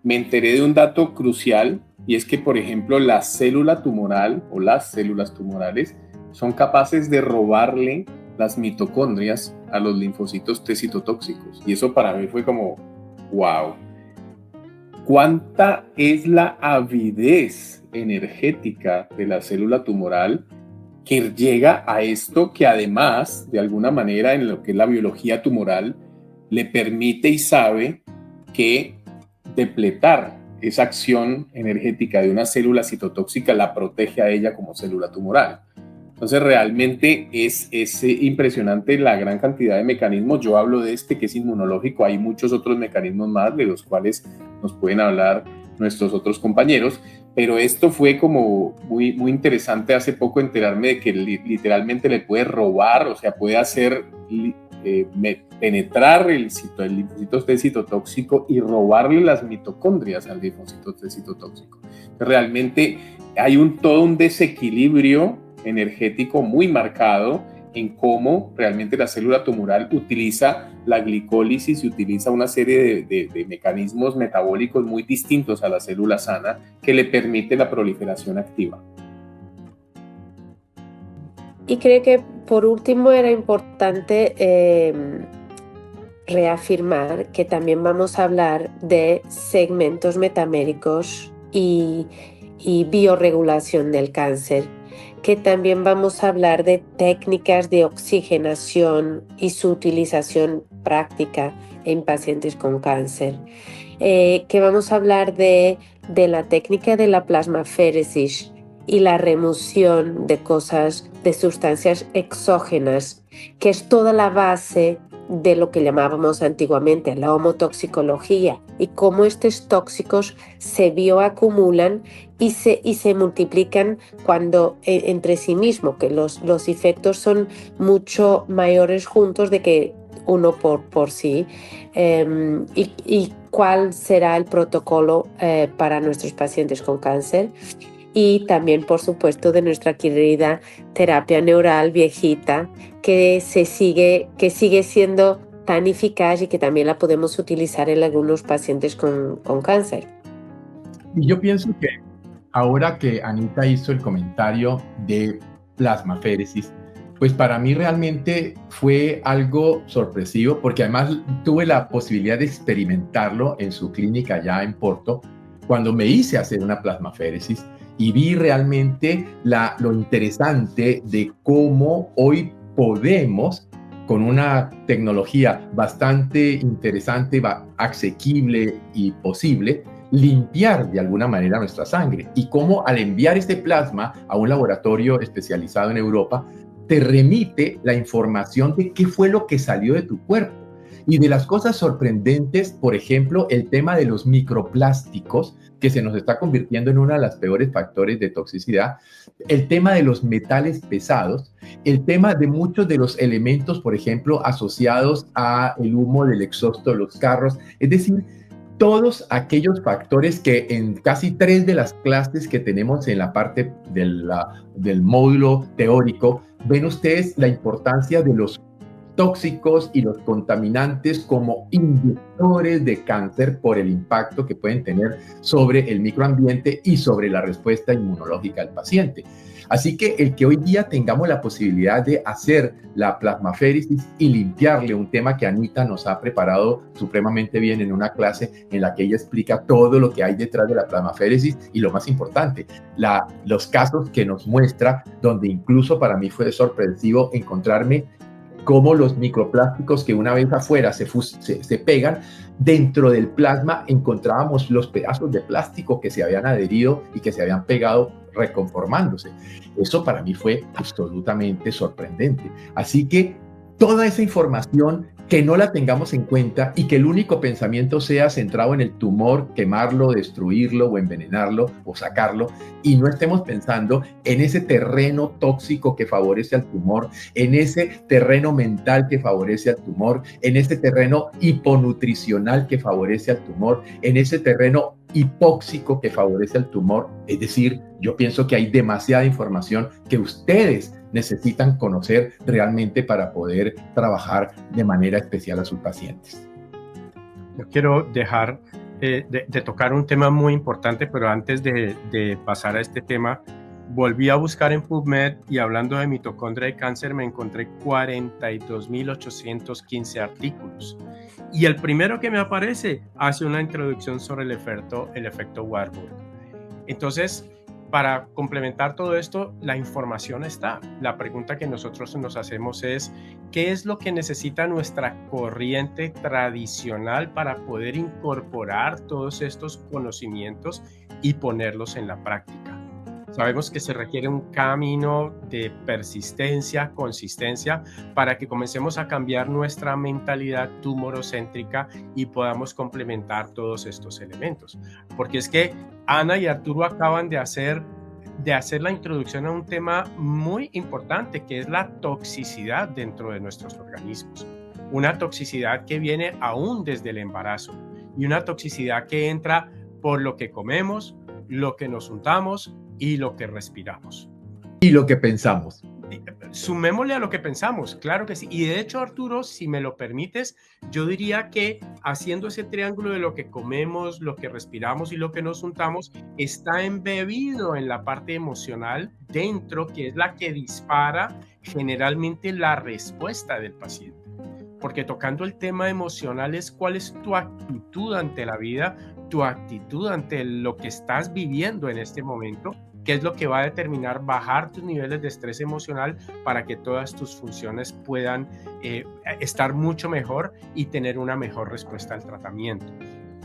me enteré de un dato crucial, y es que, por ejemplo, la célula tumoral o las células tumorales son capaces de robarle las mitocondrias a los linfocitos T citotóxicos. Y eso para mí fue como, wow. ¿Cuánta es la avidez energética de la célula tumoral que llega a esto, que además, de alguna manera, en lo que es la biología tumoral, le permite y sabe que depletar esa acción energética de una célula citotóxica la protege a ella como célula tumoral? Entonces, realmente es impresionante la gran cantidad de mecanismos. Yo hablo de este que es inmunológico, hay muchos otros mecanismos más de los cuales nos pueden hablar nuestros otros compañeros, pero esto fue como muy, muy interesante hace poco enterarme de que literalmente le puede robar, o sea, puede hacer penetrar el linfocito T citotóxico y robarle las mitocondrias al linfocito T citotóxico. Realmente hay todo un desequilibrio energético muy marcado en cómo realmente la célula tumoral utiliza la glicólisis y utiliza una serie de mecanismos metabólicos muy distintos a la célula sana que le permite la proliferación activa. Y creo que por último era importante reafirmar que también vamos a hablar de segmentos metaméricos y biorregulación del cáncer, que también vamos a hablar de técnicas de oxigenación y su utilización práctica en pacientes con cáncer, que vamos a hablar de la técnica de la plasmaféresis y la remoción de sustancias exógenas, que es toda la base de lo que llamábamos antiguamente la homotoxicología, y cómo estos tóxicos se bioacumulan y se multiplican cuando entre sí mismos, que los efectos son mucho mayores juntos de que uno por sí. Y cuál será el protocolo para nuestros pacientes con cáncer. Y también, por supuesto, de nuestra querida terapia neural viejita, que sigue siendo tan eficaz y que también la podemos utilizar en algunos pacientes con cáncer. Y yo pienso que ahora que Anita hizo el comentario de plasmaféresis, pues para mí realmente fue algo sorpresivo, porque además tuve la posibilidad de experimentarlo en su clínica ya en Porto, cuando me hice hacer una plasmaféresis, y vi realmente lo interesante de cómo hoy podemos, con una tecnología bastante interesante, asequible y posible, limpiar de alguna manera nuestra sangre, y cómo al enviar este plasma a un laboratorio especializado en Europa, te remite la información de qué fue lo que salió de tu cuerpo. Y de las cosas sorprendentes, por ejemplo, el tema de los microplásticos, que se nos está convirtiendo en uno de los peores factores de toxicidad, el tema de los metales pesados, el tema de muchos de los elementos, por ejemplo, asociados al humo del exhausto de los carros, es decir, todos aquellos factores que en casi 3 de las clases que tenemos en la parte del módulo teórico, ven ustedes la importancia de los tóxicos y los contaminantes como inductores de cáncer por el impacto que pueden tener sobre el microambiente y sobre la respuesta inmunológica del paciente. Así que el que hoy día tengamos la posibilidad de hacer la plasmaféresis y limpiarle, un tema que Anita nos ha preparado supremamente bien en una clase en la que ella explica todo lo que hay detrás de la plasmaféresis y lo más importante, los casos que nos muestra, donde incluso para mí fue sorpresivo encontrarme cómo los microplásticos que una vez afuera se pegan, dentro del plasma encontrábamos los pedazos de plástico que se habían adherido y que se habían pegado reconformándose. Eso para mí fue absolutamente sorprendente. Así que toda esa información que no la tengamos en cuenta y que el único pensamiento sea centrado en el tumor, quemarlo, destruirlo o envenenarlo o sacarlo, y no estemos pensando en ese terreno tóxico que favorece al tumor, en ese terreno mental que favorece al tumor, en ese terreno hiponutricional que favorece al tumor, en ese terreno hipóxico que favorece al tumor. Es decir, yo pienso que hay demasiada información que ustedes necesitan conocer realmente para poder trabajar de manera especial a sus pacientes. Yo quiero dejar de tocar un tema muy importante, pero antes de pasar a este tema, volví a buscar en PubMed y hablando de mitocondria y cáncer me encontré 42.815 artículos. Y el primero que me aparece hace una introducción sobre el efecto Warburg. Entonces, para complementar todo esto, la información está. La pregunta que nosotros nos hacemos es, ¿qué es lo que necesita nuestra corriente tradicional para poder incorporar todos estos conocimientos y ponerlos en la práctica? Sabemos que se requiere un camino de persistencia, consistencia, para que comencemos a cambiar nuestra mentalidad tumorocéntrica y podamos complementar todos estos elementos. Porque es que Ana y Arturo acaban de hacer la introducción a un tema muy importante, que es la toxicidad dentro de nuestros organismos. Una toxicidad que viene aún desde el embarazo y una toxicidad que entra por lo que comemos, lo que nos untamos y lo que respiramos. Y lo que pensamos. Sumémosle a lo que pensamos, claro que sí. Y de hecho, Arturo, si me lo permites, yo diría que haciendo ese triángulo de lo que comemos, lo que respiramos y lo que nos untamos, está embebido en la parte emocional dentro, que es la que dispara generalmente la respuesta del paciente. Porque tocando el tema emocional es cuál es tu actitud ante la vida, tu actitud ante lo que estás viviendo en este momento, que es lo que va a determinar bajar tus niveles de estrés emocional para que todas tus funciones puedan estar mucho mejor y tener una mejor respuesta al tratamiento.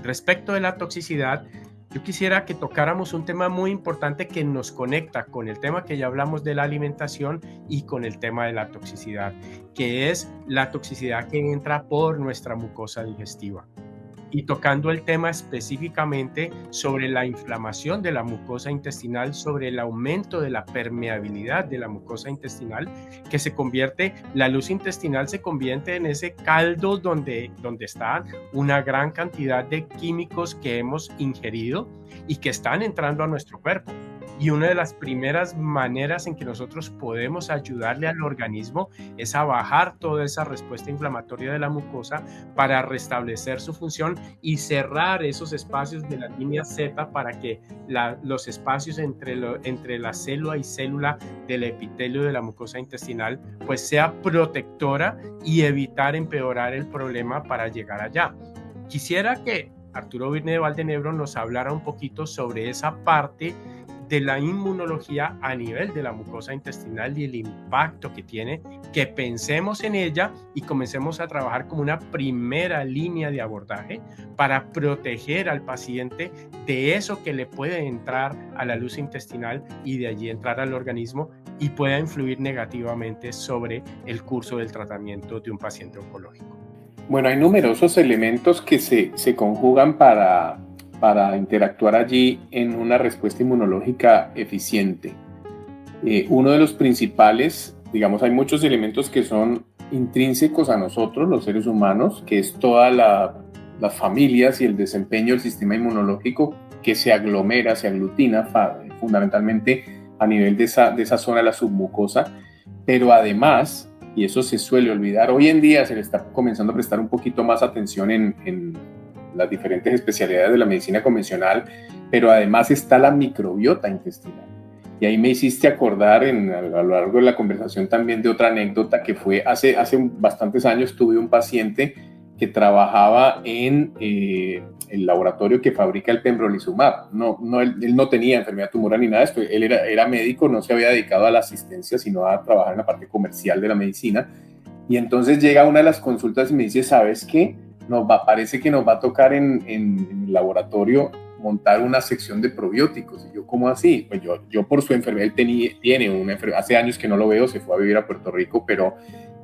Respecto de la toxicidad, yo quisiera que tocáramos un tema muy importante que nos conecta con el tema que ya hablamos de la alimentación y con el tema de la toxicidad, que es la toxicidad que entra por nuestra mucosa digestiva. Y tocando el tema específicamente sobre la inflamación de la mucosa intestinal, sobre el aumento de la permeabilidad de la mucosa intestinal, que la luz intestinal se convierte en ese caldo donde está una gran cantidad de químicos que hemos ingerido y que están entrando a nuestro cuerpo. Y una de las primeras maneras en que nosotros podemos ayudarle al organismo es a bajar toda esa respuesta inflamatoria de la mucosa para restablecer su función y cerrar esos espacios de la línea Z para que los espacios entre la célula y célula del epitelio de la mucosa intestinal pues sea protectora y evitar empeorar el problema para llegar allá. Quisiera que Arturo Virne de Valdenebro nos hablara un poquito sobre esa parte de la inmunología a nivel de la mucosa intestinal y el impacto que tiene, que pensemos en ella y comencemos a trabajar como una primera línea de abordaje para proteger al paciente de eso que le puede entrar a la luz intestinal y de allí entrar al organismo y pueda influir negativamente sobre el curso del tratamiento de un paciente oncológico. Bueno, hay numerosos elementos que se conjugan para interactuar allí en una respuesta inmunológica eficiente. Uno de los principales, digamos, hay muchos elementos que son intrínsecos a nosotros, los seres humanos, que es toda las familias y el desempeño del sistema inmunológico que se aglomera, se aglutina fundamentalmente a nivel de esa zona de la submucosa, pero además, y eso se suele olvidar, hoy en día se le está comenzando a prestar un poquito más atención en las diferentes especialidades de la medicina convencional, pero además está la microbiota intestinal. Y ahí me hiciste acordar a lo largo de la conversación también de otra anécdota que fue hace bastantes años. Tuve un paciente que trabajaba en el laboratorio que fabrica el pembrolizumab. Él no tenía enfermedad tumoral ni nada de esto. Él era médico, no se había dedicado a la asistencia, sino a trabajar en la parte comercial de la medicina. Y entonces llega a una de las consultas y me dice, ¿sabes qué? Parece que nos va a tocar en el laboratorio montar una sección de probióticos. Y yo, ¿cómo así? Pues yo por su enfermedad, él tiene una enfermedad, hace años que no lo veo, se fue a vivir a Puerto Rico, pero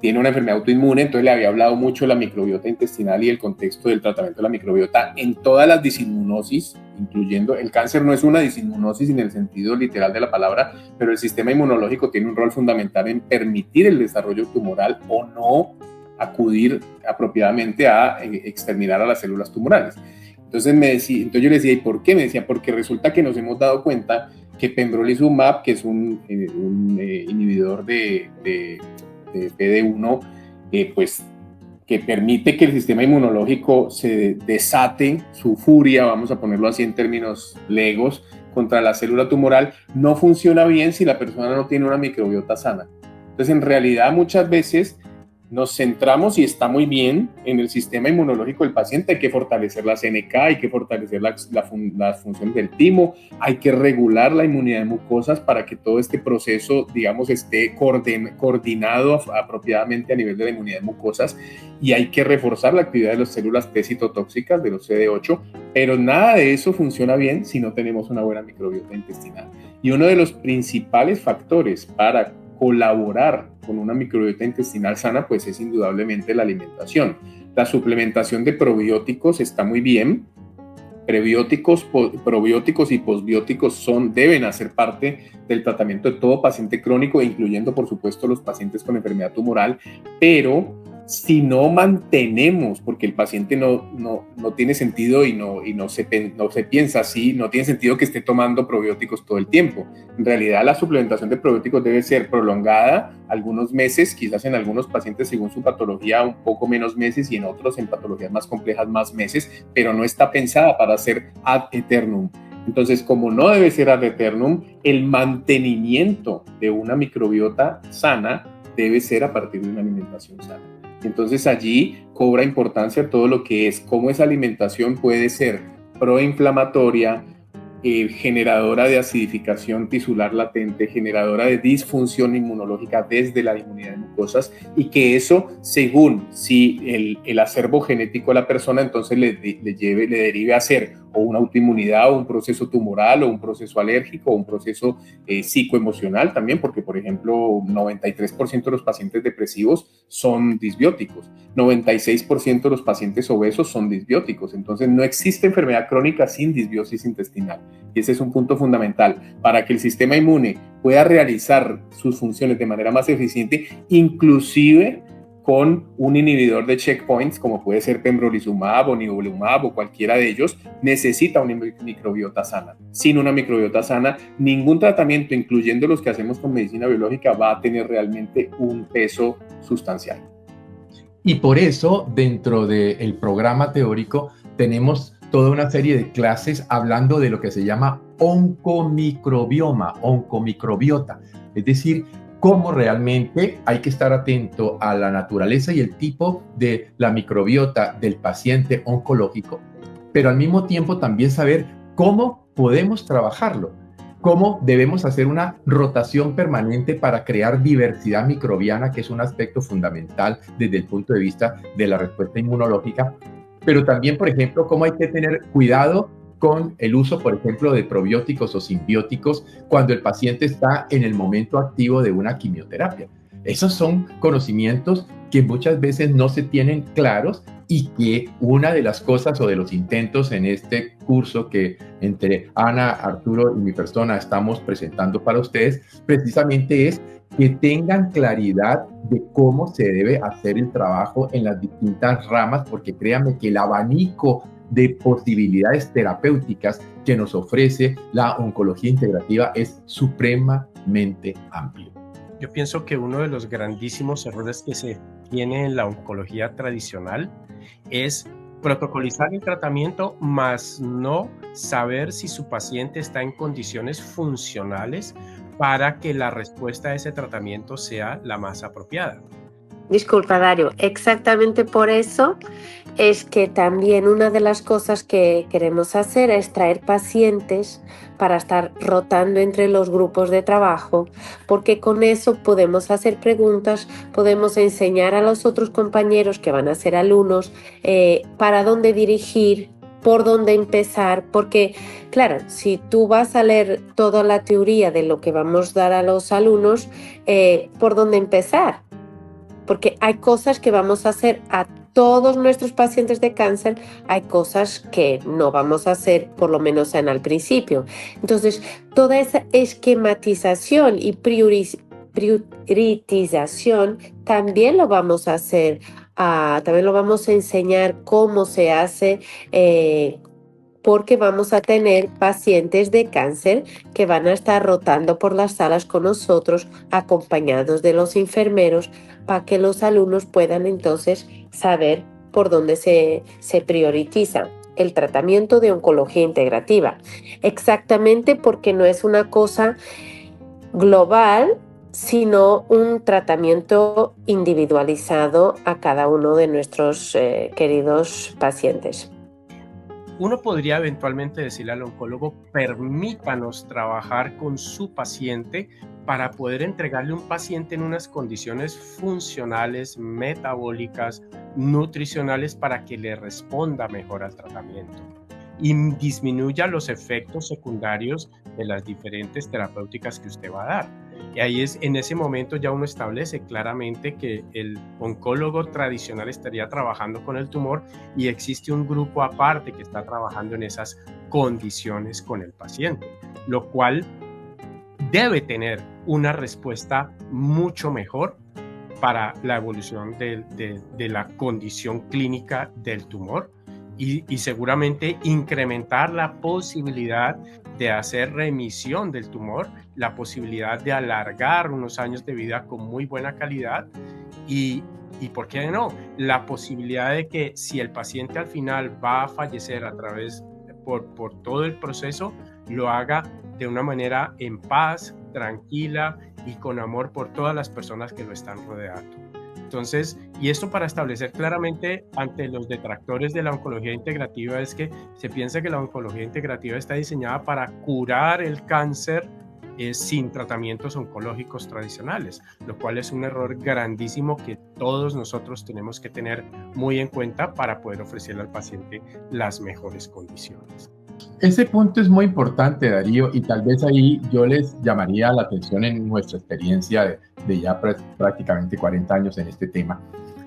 tiene una enfermedad autoinmune, entonces le había hablado mucho de la microbiota intestinal y el contexto del tratamiento de la microbiota en todas las disinmunosis, incluyendo el cáncer. No es una disinmunosis en el sentido literal de la palabra, pero el sistema inmunológico tiene un rol fundamental en permitir el desarrollo tumoral o no acudir apropiadamente a exterminar a las células tumorales. Entonces yo le decía, ¿y por qué? Me decía, porque resulta que nos hemos dado cuenta que pembrolizumab, que es un inhibidor de PD-1, pues que permite que el sistema inmunológico se desate su furia, vamos a ponerlo así en términos legos, contra la célula tumoral, no funciona bien si la persona no tiene una microbiota sana. Entonces, en realidad, muchas veces nos centramos, y está muy bien, en el sistema inmunológico del paciente. Hay que fortalecer la CNK, hay que fortalecer la función del timo, hay que regular la inmunidad de mucosas para que todo este proceso, digamos, esté coordinado apropiadamente a nivel de la inmunidad de mucosas, y hay que reforzar la actividad de las células T citotóxicas, de los CD8, pero nada de eso funciona bien si no tenemos una buena microbiota intestinal. Y uno de los principales factores para colaborar con una microbiota intestinal sana, pues es indudablemente la alimentación. La suplementación de probióticos está muy bien. Probióticos y posbióticos deben hacer parte del tratamiento de todo paciente crónico, incluyendo, por supuesto, los pacientes con enfermedad tumoral, pero si no mantenemos, porque el paciente no tiene sentido y no se piensa así, no tiene sentido que esté tomando probióticos todo el tiempo. En realidad, la suplementación de probióticos debe ser prolongada algunos meses, quizás en algunos pacientes según su patología un poco menos meses, y en otros, en patologías más complejas, más meses, pero no está pensada para ser ad eternum. Entonces, como no debe ser ad eternum, el mantenimiento de una microbiota sana debe ser a partir de una alimentación sana. Entonces allí cobra importancia todo lo que es cómo esa alimentación puede ser proinflamatoria, generadora de acidificación tisular latente, generadora de disfunción inmunológica desde la inmunidad de mucosas, y que eso, según si el acervo genético de la persona, entonces le derive a ser o una autoinmunidad o un proceso tumoral o un proceso alérgico o un proceso psicoemocional también, porque por ejemplo 93% de los pacientes depresivos son disbióticos, 96% de los pacientes obesos son disbióticos. Entonces no existe enfermedad crónica sin disbiosis intestinal, y ese es un punto fundamental para que el sistema inmune pueda realizar sus funciones de manera más eficiente, inclusive con un inhibidor de checkpoints como puede ser pembrolizumab o nivolumab o cualquiera de ellos. Necesita una microbiota sana. Sin una microbiota sana, ningún tratamiento, incluyendo los que hacemos con medicina biológica, va a tener realmente un peso sustancial. Y por eso, dentro del programa teórico, tenemos toda una serie de clases hablando de lo que se llama oncomicrobioma, oncomicrobiota, es decir, cómo realmente hay que estar atento a la naturaleza y el tipo de la microbiota del paciente oncológico, pero al mismo tiempo también saber cómo podemos trabajarlo, cómo debemos hacer una rotación permanente para crear diversidad microbiana, que es un aspecto fundamental desde el punto de vista de la respuesta inmunológica, pero también, por ejemplo, cómo hay que tener cuidado con el uso, por ejemplo, de probióticos o simbióticos cuando el paciente está en el momento activo de una quimioterapia. Esos son conocimientos que muchas veces no se tienen claros, y que una de las cosas o de los intentos en este curso que entre Ana, Arturo y mi persona estamos presentando para ustedes, precisamente es que tengan claridad de cómo se debe hacer el trabajo en las distintas ramas, porque créanme que el abanico de posibilidades terapéuticas que nos ofrece la oncología integrativa es supremamente amplio. Yo pienso que uno de los grandísimos errores que se tiene en la oncología tradicional es protocolizar el tratamiento, más no saber si su paciente está en condiciones funcionales para que la respuesta a ese tratamiento sea la más apropiada. Disculpa, Dario, exactamente por eso es que también una de las cosas que queremos hacer es traer pacientes para estar rotando entre los grupos de trabajo, porque con eso podemos hacer preguntas, podemos enseñar a los otros compañeros que van a ser alumnos para dónde dirigir, por dónde empezar, porque claro, si tú vas a leer toda la teoría de lo que vamos a dar a los alumnos, ¿por dónde empezar? porque hay cosas que vamos a hacer a todos nuestros pacientes de cáncer, hay cosas que no vamos a hacer, por lo menos en al principio. Entonces, toda esa esquematización y priorización también lo vamos a hacer, también lo vamos a enseñar cómo se hace, porque vamos a tener pacientes de cáncer que van a estar rotando por las salas con nosotros, acompañados de los enfermeros, para que los alumnos puedan entonces saber por dónde se prioriza el tratamiento de oncología integrativa. Exactamente, porque no es una cosa global, sino un tratamiento individualizado a cada uno de nuestros queridos pacientes. Uno podría eventualmente decirle al oncólogo, permítanos trabajar con su paciente para poder entregarle un paciente en unas condiciones funcionales, metabólicas, nutricionales, para que le responda mejor al tratamiento y disminuya los efectos secundarios de las diferentes terapéuticas que usted va a dar. Y ahí es, en ese momento ya uno establece claramente que el oncólogo tradicional estaría trabajando con el tumor y existe un grupo aparte que está trabajando en esas condiciones con el paciente, lo cual debe tener una respuesta mucho mejor para la evolución de la condición clínica del tumor y seguramente incrementar la posibilidad de hacer remisión del tumor, la posibilidad de alargar unos años de vida con muy buena calidad y ¿por qué no? La posibilidad de que si el paciente al final va a fallecer por todo el proceso, lo haga de una manera en paz, tranquila y con amor por todas las personas que lo están rodeando. Entonces, y esto para establecer claramente ante los detractores de la oncología integrativa, es que se piensa que la oncología integrativa está diseñada para curar el cáncer sin tratamientos oncológicos tradicionales, lo cual es un error grandísimo que todos nosotros tenemos que tener muy en cuenta para poder ofrecerle al paciente las mejores condiciones. Ese punto es muy importante, Darío, y tal vez ahí yo les llamaría la atención en nuestra experiencia de ya prácticamente 40 años en este tema.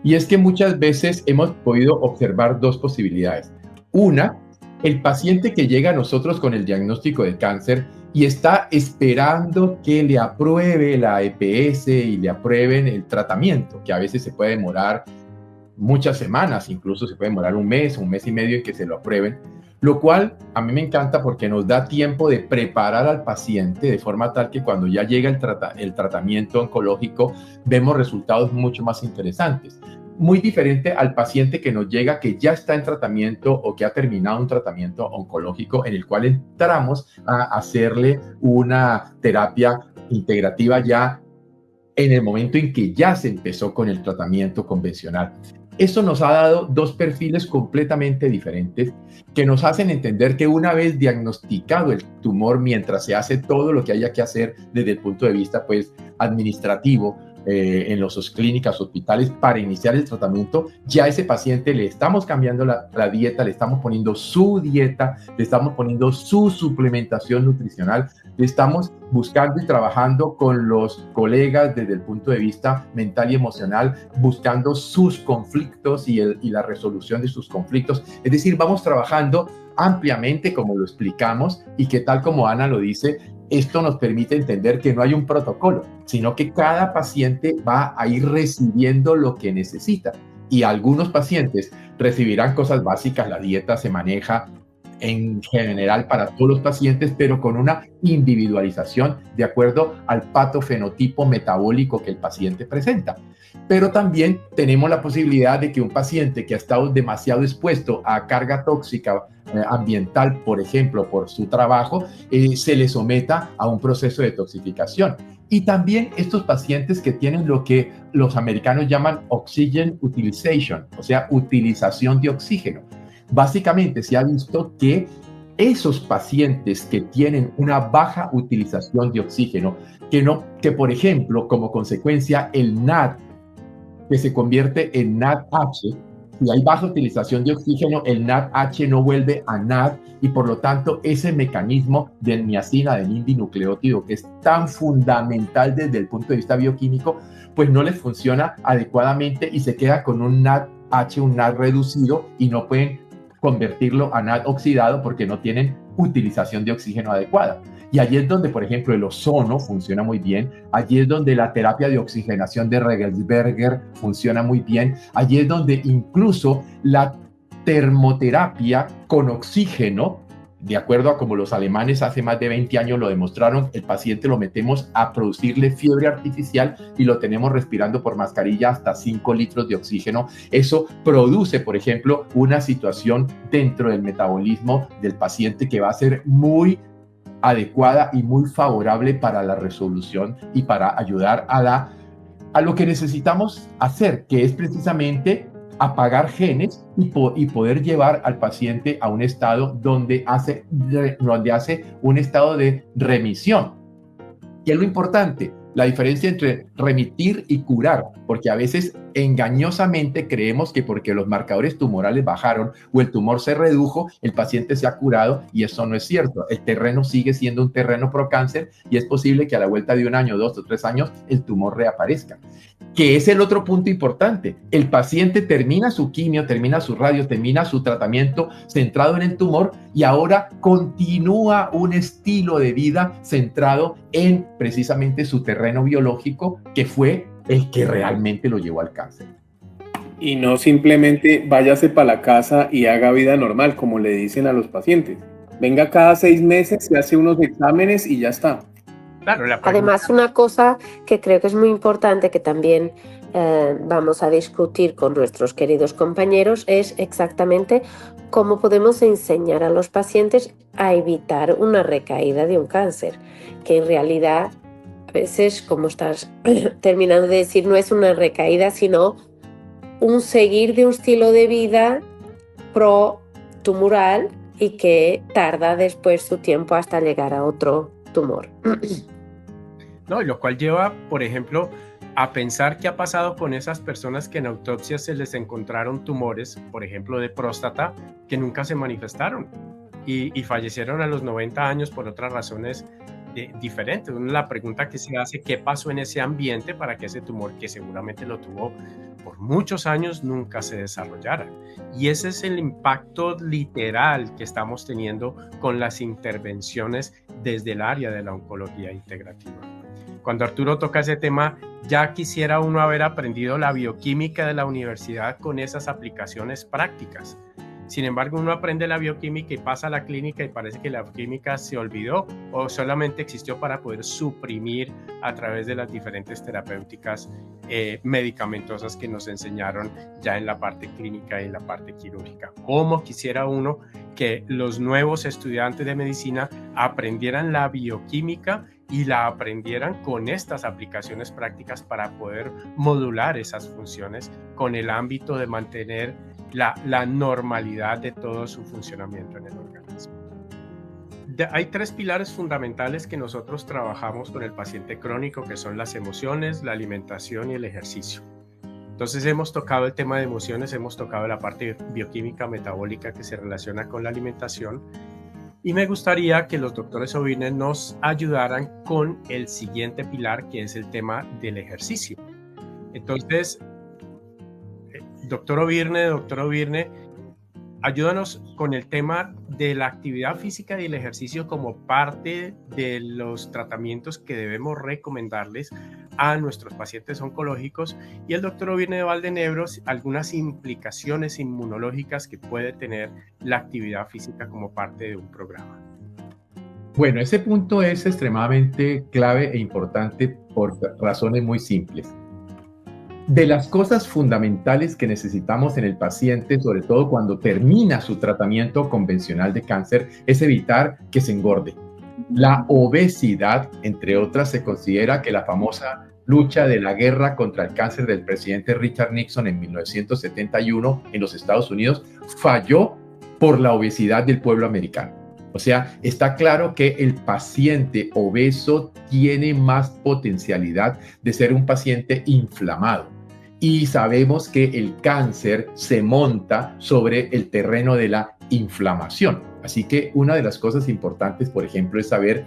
Y es que muchas veces hemos podido observar dos posibilidades. Una, el paciente que llega a nosotros con el diagnóstico de cáncer y está esperando que le apruebe la EPS y le aprueben el tratamiento, que a veces se puede demorar muchas semanas, incluso se puede demorar un mes y medio en que se lo aprueben, lo cual a mí me encanta porque nos da tiempo de preparar al paciente de forma tal que cuando ya llega el tratamiento oncológico vemos resultados mucho más interesantes. Muy diferente al paciente que nos llega que ya está en tratamiento o que ha terminado un tratamiento oncológico en el cual entramos a hacerle una terapia integrativa ya en el momento en que ya se empezó con el tratamiento convencional. Eso nos ha dado dos perfiles completamente diferentes que nos hacen entender que una vez diagnosticado el tumor, mientras se hace todo lo que haya que hacer desde el punto de vista pues, administrativo, en las clínicas, hospitales, para iniciar el tratamiento, ya a ese paciente le estamos cambiando la dieta, le estamos poniendo su dieta, le estamos poniendo su suplementación nutricional, le estamos buscando y trabajando con los colegas desde el punto de vista mental y emocional, buscando sus conflictos y la resolución de sus conflictos. Es decir, vamos trabajando ampliamente, como lo explicamos, y que tal como Ana lo dice, esto nos permite entender que no hay un protocolo, sino que cada paciente va a ir recibiendo lo que necesita. Y algunos pacientes recibirán cosas básicas, la dieta se maneja en general para todos los pacientes, pero con una individualización de acuerdo al patofenotipo metabólico que el paciente presenta. Pero también tenemos la posibilidad de que un paciente que ha estado demasiado expuesto a carga tóxica ambiental, por ejemplo, por su trabajo, se le someta a un proceso de toxificación. Y también estos pacientes que tienen lo que los americanos llaman oxygen utilization, o sea, utilización de oxígeno. Básicamente se ha visto que esos pacientes que tienen una baja utilización de oxígeno, que por ejemplo, como consecuencia, el NAD, que se convierte en NADH, si hay baja utilización de oxígeno, el NADH no vuelve a NAD y por lo tanto ese mecanismo de niacina, del indinucleótido, que es tan fundamental desde el punto de vista bioquímico, pues no les funciona adecuadamente y se queda con un NADH, un NAD reducido, y no pueden convertirlo a NAD oxidado porque no tienen utilización de oxígeno adecuada. Y allí es donde, por ejemplo, el ozono funciona muy bien, allí es donde la terapia de oxigenación de Regensberger funciona muy bien, allí es donde incluso la termoterapia con oxígeno, de acuerdo a como los alemanes hace más de 20 años lo demostraron, el paciente lo metemos a producirle fiebre artificial y lo tenemos respirando por mascarilla hasta 5 litros de oxígeno. Eso produce, por ejemplo, una situación dentro del metabolismo del paciente que va a ser muy adecuada y muy favorable para la resolución y para ayudar a lo que necesitamos hacer, que es precisamente apagar genes y poder llevar al paciente a un estado donde hace un estado de remisión. ¿Qué es lo importante? La diferencia entre remitir y curar, porque a veces engañosamente creemos que porque los marcadores tumorales bajaron o el tumor se redujo, el paciente se ha curado, y eso no es cierto. El terreno sigue siendo un terreno procáncer y es posible que a la vuelta de 1 año, 2 o 3 años, el tumor reaparezca. Que es el otro punto importante. El paciente termina su quimio, termina su radio, termina su tratamiento centrado en el tumor y ahora continúa un estilo de vida centrado en precisamente su terreno biológico, que fue el que realmente lo llevó al cáncer. Y no simplemente váyase para la casa y haga vida normal, como le dicen a los pacientes. Venga cada 6 meses, se hace unos exámenes y ya está. Claro, además, una cosa que creo que es muy importante, que también vamos a discutir con nuestros queridos compañeros, es exactamente cómo podemos enseñar a los pacientes a evitar una recaída de un cáncer, que en realidad a veces, como estás terminando de decir, no es una recaída, sino un seguir de un estilo de vida pro-tumoral y que tarda después su tiempo hasta llegar a otro tumor. No, y lo cual lleva, por ejemplo, a pensar qué ha pasado con esas personas que en autopsia se les encontraron tumores, por ejemplo, de próstata, que nunca se manifestaron y fallecieron a los 90 años por otras razones diferentes. La pregunta que se hace, ¿qué pasó en ese ambiente para que ese tumor, que seguramente lo tuvo por muchos años, nunca se desarrollara? Y ese es el impacto literal que estamos teniendo con las intervenciones desde el área de la oncología integrativa. Cuando Arturo toca ese tema, ya quisiera uno haber aprendido la bioquímica de la universidad con esas aplicaciones prácticas. Sin embargo, uno aprende la bioquímica y pasa a la clínica y parece que la química se olvidó o solamente existió para poder suprimir a través de las diferentes terapéuticas medicamentosas que nos enseñaron ya en la parte clínica y en la parte quirúrgica. ¿Cómo quisiera uno que los nuevos estudiantes de medicina aprendieran la bioquímica y la aprendieran con estas aplicaciones prácticas para poder modular esas funciones con el ámbito de mantener la normalidad de todo su funcionamiento en el organismo? Hay 3 pilares fundamentales que nosotros trabajamos con el paciente crónico, que son las emociones, la alimentación y el ejercicio. Entonces hemos tocado el tema de emociones, hemos tocado la parte bioquímica metabólica que se relaciona con la alimentación, y me gustaría que los doctores Ovine nos ayudaran con el siguiente pilar, que es el tema del ejercicio. Entonces, doctor Ovine, ayúdanos con el tema de la actividad física y el ejercicio como parte de los tratamientos que debemos recomendarles a nuestros pacientes oncológicos, y el doctor Ovine de Valdenebros, algunas implicaciones inmunológicas que puede tener la actividad física como parte de un programa. Bueno, ese punto es extremadamente clave e importante por razones muy simples. De las cosas fundamentales que necesitamos en el paciente, sobre todo cuando termina su tratamiento convencional de cáncer, es evitar que se engorde. La obesidad, entre otras, se considera que la famosa lucha de la guerra contra el cáncer del presidente Richard Nixon en 1971 en los Estados Unidos falló por la obesidad del pueblo americano. O sea, está claro que el paciente obeso tiene más potencialidad de ser un paciente inflamado. Y sabemos que el cáncer se monta sobre el terreno de la inflamación. Así que una de las cosas importantes, por ejemplo, es saber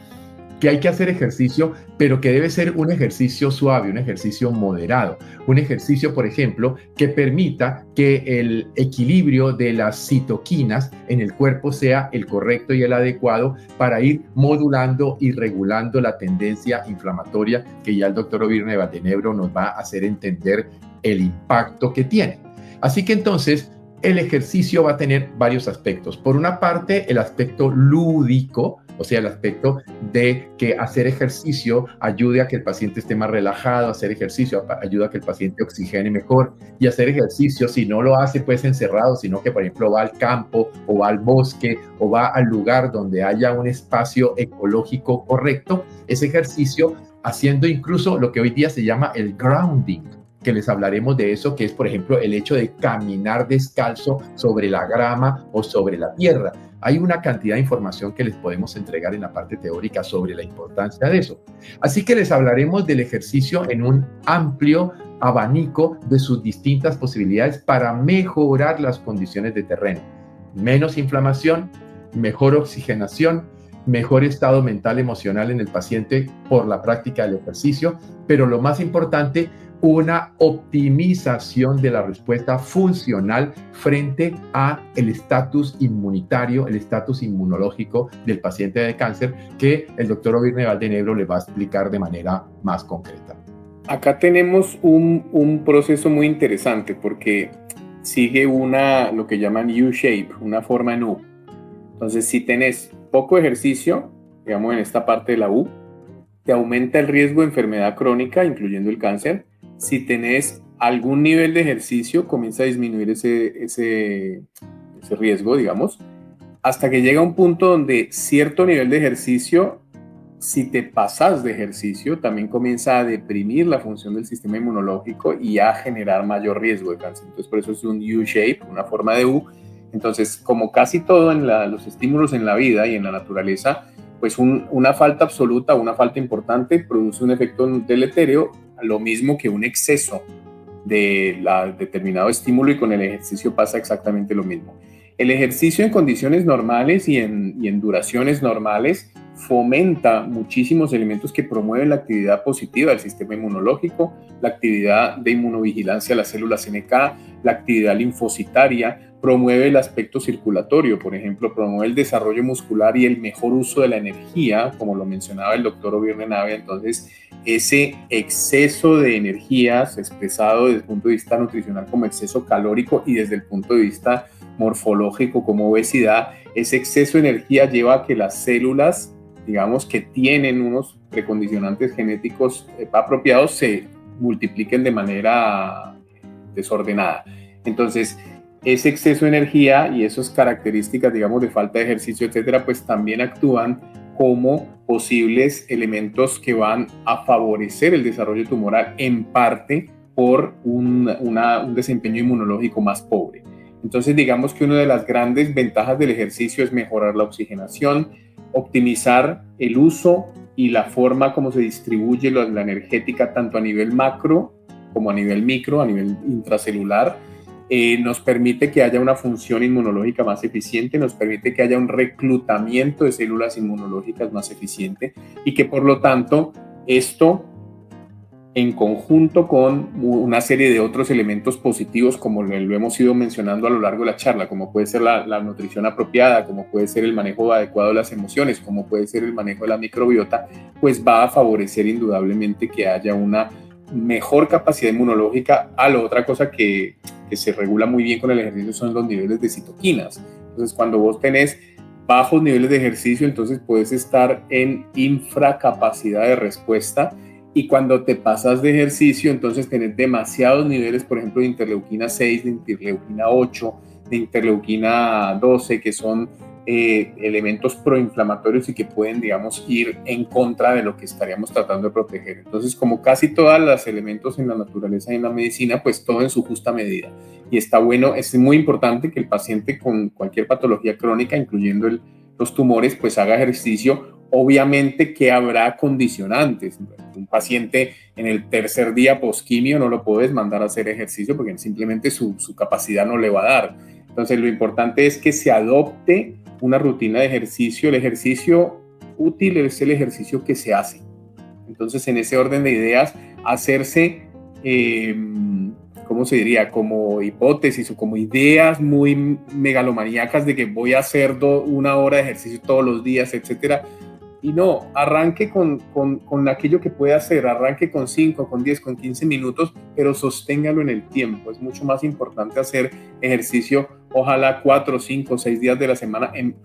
que hay que hacer ejercicio, pero que debe ser un ejercicio suave, un ejercicio moderado, un ejercicio, por ejemplo, que permita que el equilibrio de las citoquinas en el cuerpo sea el correcto y el adecuado para ir modulando y regulando la tendencia inflamatoria que ya el doctor Obirne Valdenebro nos va a hacer entender el impacto que tiene. Así que entonces, el ejercicio va a tener varios aspectos. Por una parte, el aspecto lúdico, o sea, el aspecto de que hacer ejercicio ayude a que el paciente esté más relajado, hacer ejercicio ayuda a que el paciente oxigene mejor, y hacer ejercicio, si no lo hace pues encerrado, sino que por ejemplo va al campo o va al bosque o va al lugar donde haya un espacio ecológico correcto, ese ejercicio haciendo incluso lo que hoy día se llama el grounding, que les hablaremos de eso, que es, por ejemplo, el hecho de caminar descalzo sobre la grama o sobre la tierra. Hay una cantidad de información que les podemos entregar en la parte teórica sobre la importancia de eso. Así que les hablaremos del ejercicio en un amplio abanico de sus distintas posibilidades para mejorar las condiciones de terreno. Menos inflamación, mejor oxigenación, mejor estado mental emocional en el paciente por la práctica del ejercicio, pero lo más importante, una optimización de la respuesta funcional frente a el estatus inmunitario, el estatus inmunológico del paciente de cáncer, que el doctor Obirne Valdenebro le va a explicar de manera más concreta. Acá tenemos un proceso muy interesante porque sigue lo que llaman U-shape, una forma en U. Entonces, si tenés poco ejercicio, digamos en esta parte de la U, te aumenta el riesgo de enfermedad crónica, incluyendo el cáncer. Si tenés algún nivel de ejercicio, comienza a disminuir ese riesgo, digamos, hasta que llega un punto donde cierto nivel de ejercicio, si te pasas de ejercicio, también comienza a deprimir la función del sistema inmunológico y a generar mayor riesgo de cáncer. Entonces, por eso es un U-shape, una forma de U. Entonces, como casi todo en los estímulos en la vida y en la naturaleza, pues una falta absoluta, una falta importante produce un efecto deleterio, lo mismo que un exceso de determinado estímulo, y con el ejercicio pasa exactamente lo mismo. El ejercicio en condiciones normales y en duraciones normales fomenta muchísimos elementos que promueven la actividad positiva del sistema inmunológico, la actividad de inmunovigilancia de las células NK, la actividad linfocitaria, promueve el aspecto circulatorio, por ejemplo, promueve el desarrollo muscular y el mejor uso de la energía, como lo mencionaba el doctor Obirne Navia. Entonces, ese exceso de energías expresado desde el punto de vista nutricional como exceso calórico y desde el punto de vista morfológico como obesidad, ese exceso de energía lleva a que las células, digamos, que tienen unos precondicionantes genéticos apropiados, se multipliquen de manera desordenada. Entonces, ese exceso de energía y esas características, digamos, de falta de ejercicio, etcétera, pues también actúan como posibles elementos que van a favorecer el desarrollo tumoral, en parte por un desempeño inmunológico más pobre. Entonces, digamos que una de las grandes ventajas del ejercicio es mejorar la oxigenación, optimizar el uso y la forma como se distribuye la energética tanto a nivel macro como a nivel micro, a nivel intracelular. Nos permite que haya una función inmunológica más eficiente, nos permite que haya un reclutamiento de células inmunológicas más eficiente, y que por lo tanto esto, en conjunto con una serie de otros elementos positivos, como lo hemos ido mencionando a lo largo de la charla, como puede ser la nutrición apropiada, como puede ser el manejo adecuado de las emociones, como puede ser el manejo de la microbiota, pues va a favorecer indudablemente que haya una mejor capacidad inmunológica. La otra cosa que se regula muy bien con el ejercicio son los niveles de citoquinas. Entonces, cuando vos tenés bajos niveles de ejercicio, entonces puedes estar en infracapacidad de respuesta, y cuando te pasas de ejercicio, entonces tenés demasiados niveles, por ejemplo, de interleuquina 6, de interleuquina 8, de interleuquina 12, que son elementos proinflamatorios y que pueden, digamos, ir en contra de lo que estaríamos tratando de proteger. Entonces, como casi todos los elementos en la naturaleza y en la medicina, pues todo en su justa medida. Y está bueno, es muy importante que el paciente con cualquier patología crónica, incluyendo los tumores, pues haga ejercicio. Obviamente que habrá condicionantes. Un paciente en el tercer día posquimio no lo puedes mandar a hacer ejercicio porque simplemente su capacidad no le va a dar. Entonces, lo importante es que se adopte una rutina de ejercicio. El ejercicio útil es el ejercicio que se hace. Entonces, en ese orden de ideas, hacerse, ¿cómo se diría? Como hipótesis o como ideas muy megalomaníacas de que voy a hacer 1 hora de ejercicio todos los días, etcétera. Y no, arranque con aquello que puede hacer, arranque con 5, con 10, con 15 minutos, pero sosténgalo en el tiempo. Es mucho más importante hacer ejercicio, ojalá 4, 5, 6 días de la semana en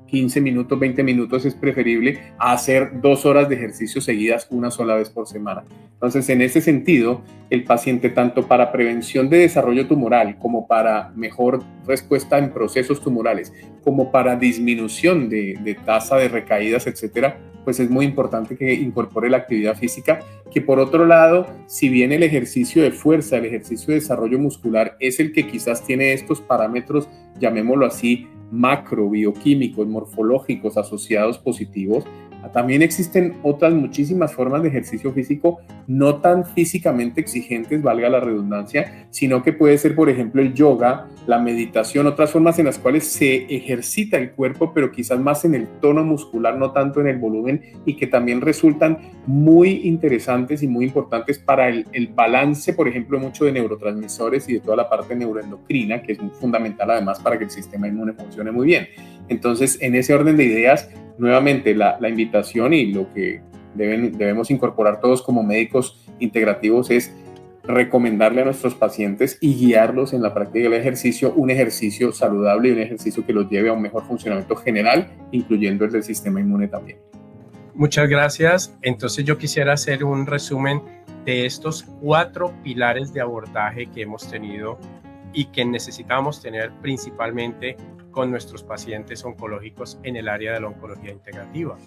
15 minutos, 20 minutos es preferible a hacer 2 horas de ejercicio seguidas una sola vez por semana. Entonces, en ese sentido, el paciente, tanto para prevención de desarrollo tumoral como para mejor respuesta en procesos tumorales, como para disminución de tasa de recaídas, etcétera, pues es muy importante que incorpore la actividad física, que por otro lado, si bien el ejercicio de fuerza, el ejercicio de desarrollo muscular es el que quizás tiene estos parámetros, llamémoslo así, macro, bioquímicos, morfológicos asociados positivos, también existen otras muchísimas formas de ejercicio físico no tan físicamente exigentes, valga la redundancia, sino que puede ser, por ejemplo, el yoga, la meditación, otras formas en las cuales se ejercita el cuerpo, pero quizás más en el tono muscular, no tanto en el volumen, y que también resultan muy interesantes y muy importantes para el balance, por ejemplo, mucho de neurotransmisores y de toda la parte neuroendocrina, que es muy fundamental además para que el sistema inmune funcione muy bien. Entonces, en ese orden de ideas, nuevamente la invitación y lo que debemos incorporar todos como médicos integrativos es recomendarle a nuestros pacientes y guiarlos en la práctica del ejercicio, un ejercicio saludable y un ejercicio que los lleve a un mejor funcionamiento general, incluyendo el del sistema inmune también. Muchas gracias. Entonces yo quisiera hacer un resumen de estos 4 pilares de abordaje que hemos tenido y que necesitamos tener principalmente con nuestros pacientes oncológicos en el área de la oncología integrativa.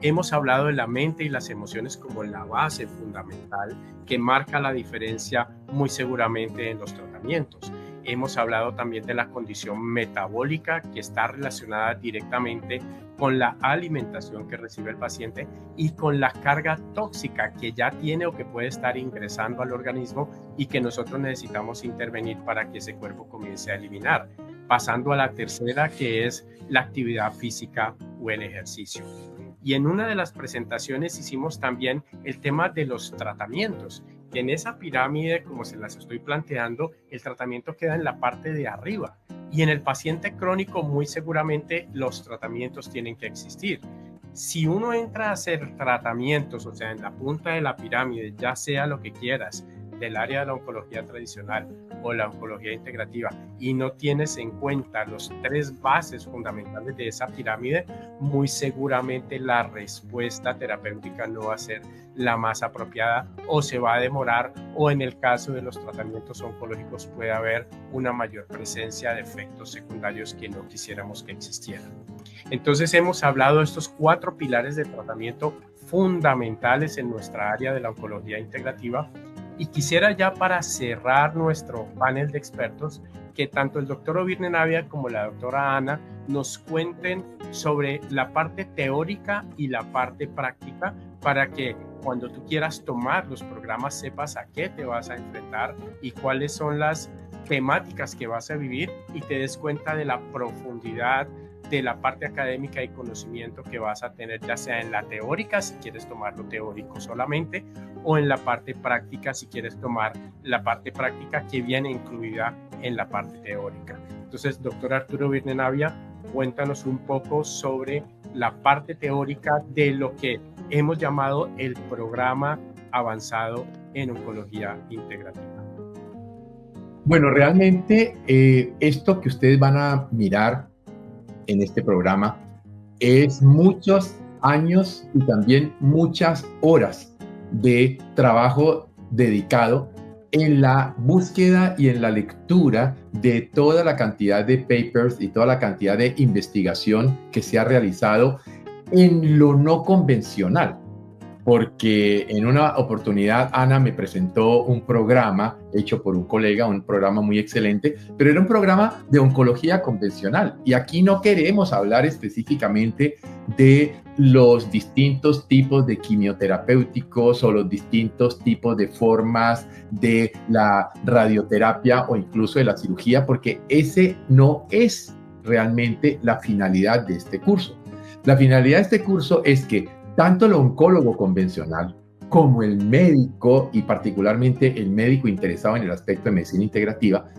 Hemos hablado de la mente y las emociones como la base fundamental que marca la diferencia muy seguramente en los tratamientos. Hemos hablado también de la condición metabólica que está relacionada directamente con la alimentación que recibe el paciente y con la carga tóxica que ya tiene o que puede estar ingresando al organismo y que nosotros necesitamos intervenir para que ese cuerpo comience a eliminar. Pasando a la tercera, que es la actividad física o el ejercicio. Y en una de las presentaciones hicimos también el tema de los tratamientos. En esa pirámide, como se las estoy planteando, el tratamiento queda en la parte de arriba. Y en el paciente crónico, muy seguramente, los tratamientos tienen que existir. Si uno entra a hacer tratamientos, o sea, en la punta de la pirámide, ya sea lo que quieras, del área de la oncología tradicional o la oncología integrativa, y no tienes en cuenta los 3 bases fundamentales de esa pirámide, muy seguramente la respuesta terapéutica no va a ser la más apropiada o se va a demorar, o en el caso de los tratamientos oncológicos puede haber una mayor presencia de efectos secundarios que no quisiéramos que existieran. Entonces hemos hablado de estos 4 pilares de travamiento fundamentales en nuestra área de la oncología integrativa. Y quisiera ya para cerrar nuestro panel de expertos que tanto el doctor Ovirne Navia como la doctora Ana nos cuenten sobre la parte teórica y la parte práctica para que cuando tú quieras tomar los programas sepas a qué te vas a enfrentar y cuáles son las temáticas que vas a vivir y te des cuenta de la profundidad de la parte académica y conocimiento que vas a tener, ya sea en la teórica, si quieres tomar lo teórico solamente, o en la parte práctica, si quieres tomar la parte práctica que viene incluida en la parte teórica. Entonces, doctor Arturo Ovirne Navia, cuéntanos un poco sobre la parte teórica de lo que hemos llamado el programa avanzado en oncología integrativa. Bueno, realmente esto que ustedes van a mirar en este programa es muchos años y también muchas horas de trabajo dedicado en la búsqueda y en la lectura de toda la cantidad de papers y toda la cantidad de investigación que se ha realizado en lo no convencional. Porque en una oportunidad Ana me presentó un programa hecho por un colega, un programa muy excelente, pero era un programa de oncología convencional. Y aquí no queremos hablar específicamente de los distintos tipos de quimioterapéuticos o los distintos tipos de formas de la radioterapia o incluso de la cirugía, porque ese no es realmente la finalidad de este curso. La finalidad de este curso es que tanto el oncólogo convencional como el médico, y particularmente el médico interesado en el aspecto de medicina integrativa,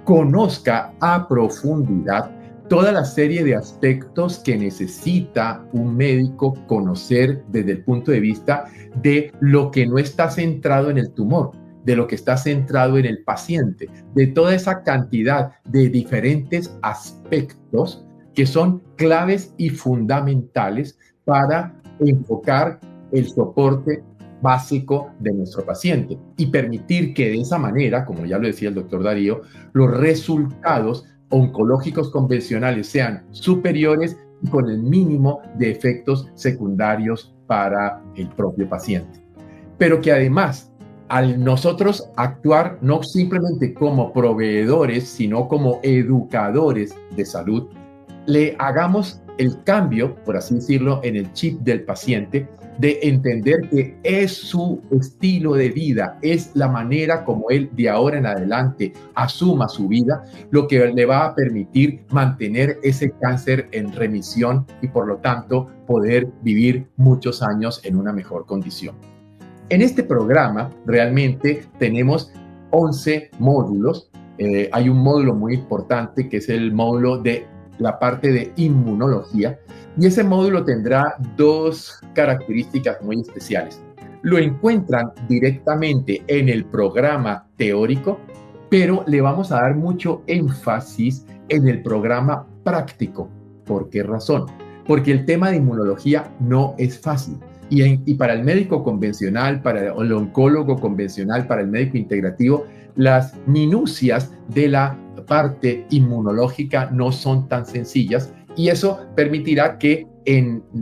conozca a profundidad toda la serie de aspectos que necesita un médico conocer desde el punto de vista de lo que no está centrado en el tumor, de lo que está centrado en el paciente, de toda esa cantidad de diferentes aspectos que son claves y fundamentales para enfocar el soporte básico de nuestro paciente y permitir que de esa manera, como ya lo decía el doctor Darío, los resultados oncológicos convencionales sean superiores y con el mínimo de efectos secundarios para el propio paciente. Pero que además, al nosotros actuar no simplemente como proveedores, sino como educadores de salud, le hagamos el cambio, por así decirlo, en el chip del paciente, de entender que es su estilo de vida, es la manera como él de ahora en adelante asuma su vida, lo que le va a permitir mantener ese cáncer en remisión y por lo tanto poder vivir muchos años en una mejor condición. En este programa realmente tenemos 11 módulos. Hay un módulo muy importante que es el módulo de la parte de inmunología, y ese módulo tendrá dos características muy especiales. Lo encuentran directamente en el programa teórico, pero le vamos a dar mucho énfasis en el programa práctico. ¿Por qué razón? Porque el tema de inmunología no es fácil. Y para el médico convencional, para el oncólogo convencional, para el médico integrativo, las minucias de la parte inmunológica no son tan sencillas, y eso permitirá que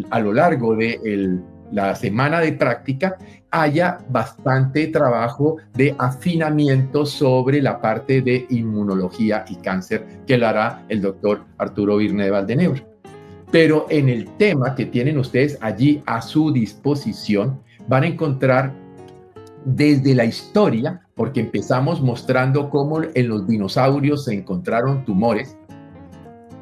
a lo largo de la semana de práctica haya bastante trabajo de afinamiento sobre la parte de inmunología y cáncer que lo hará el doctor Arturo Virne de Valdenebro. Pero en el tema que tienen ustedes allí a su disposición, van a encontrar desde la historia, porque empezamos mostrando cómo en los dinosaurios se encontraron tumores,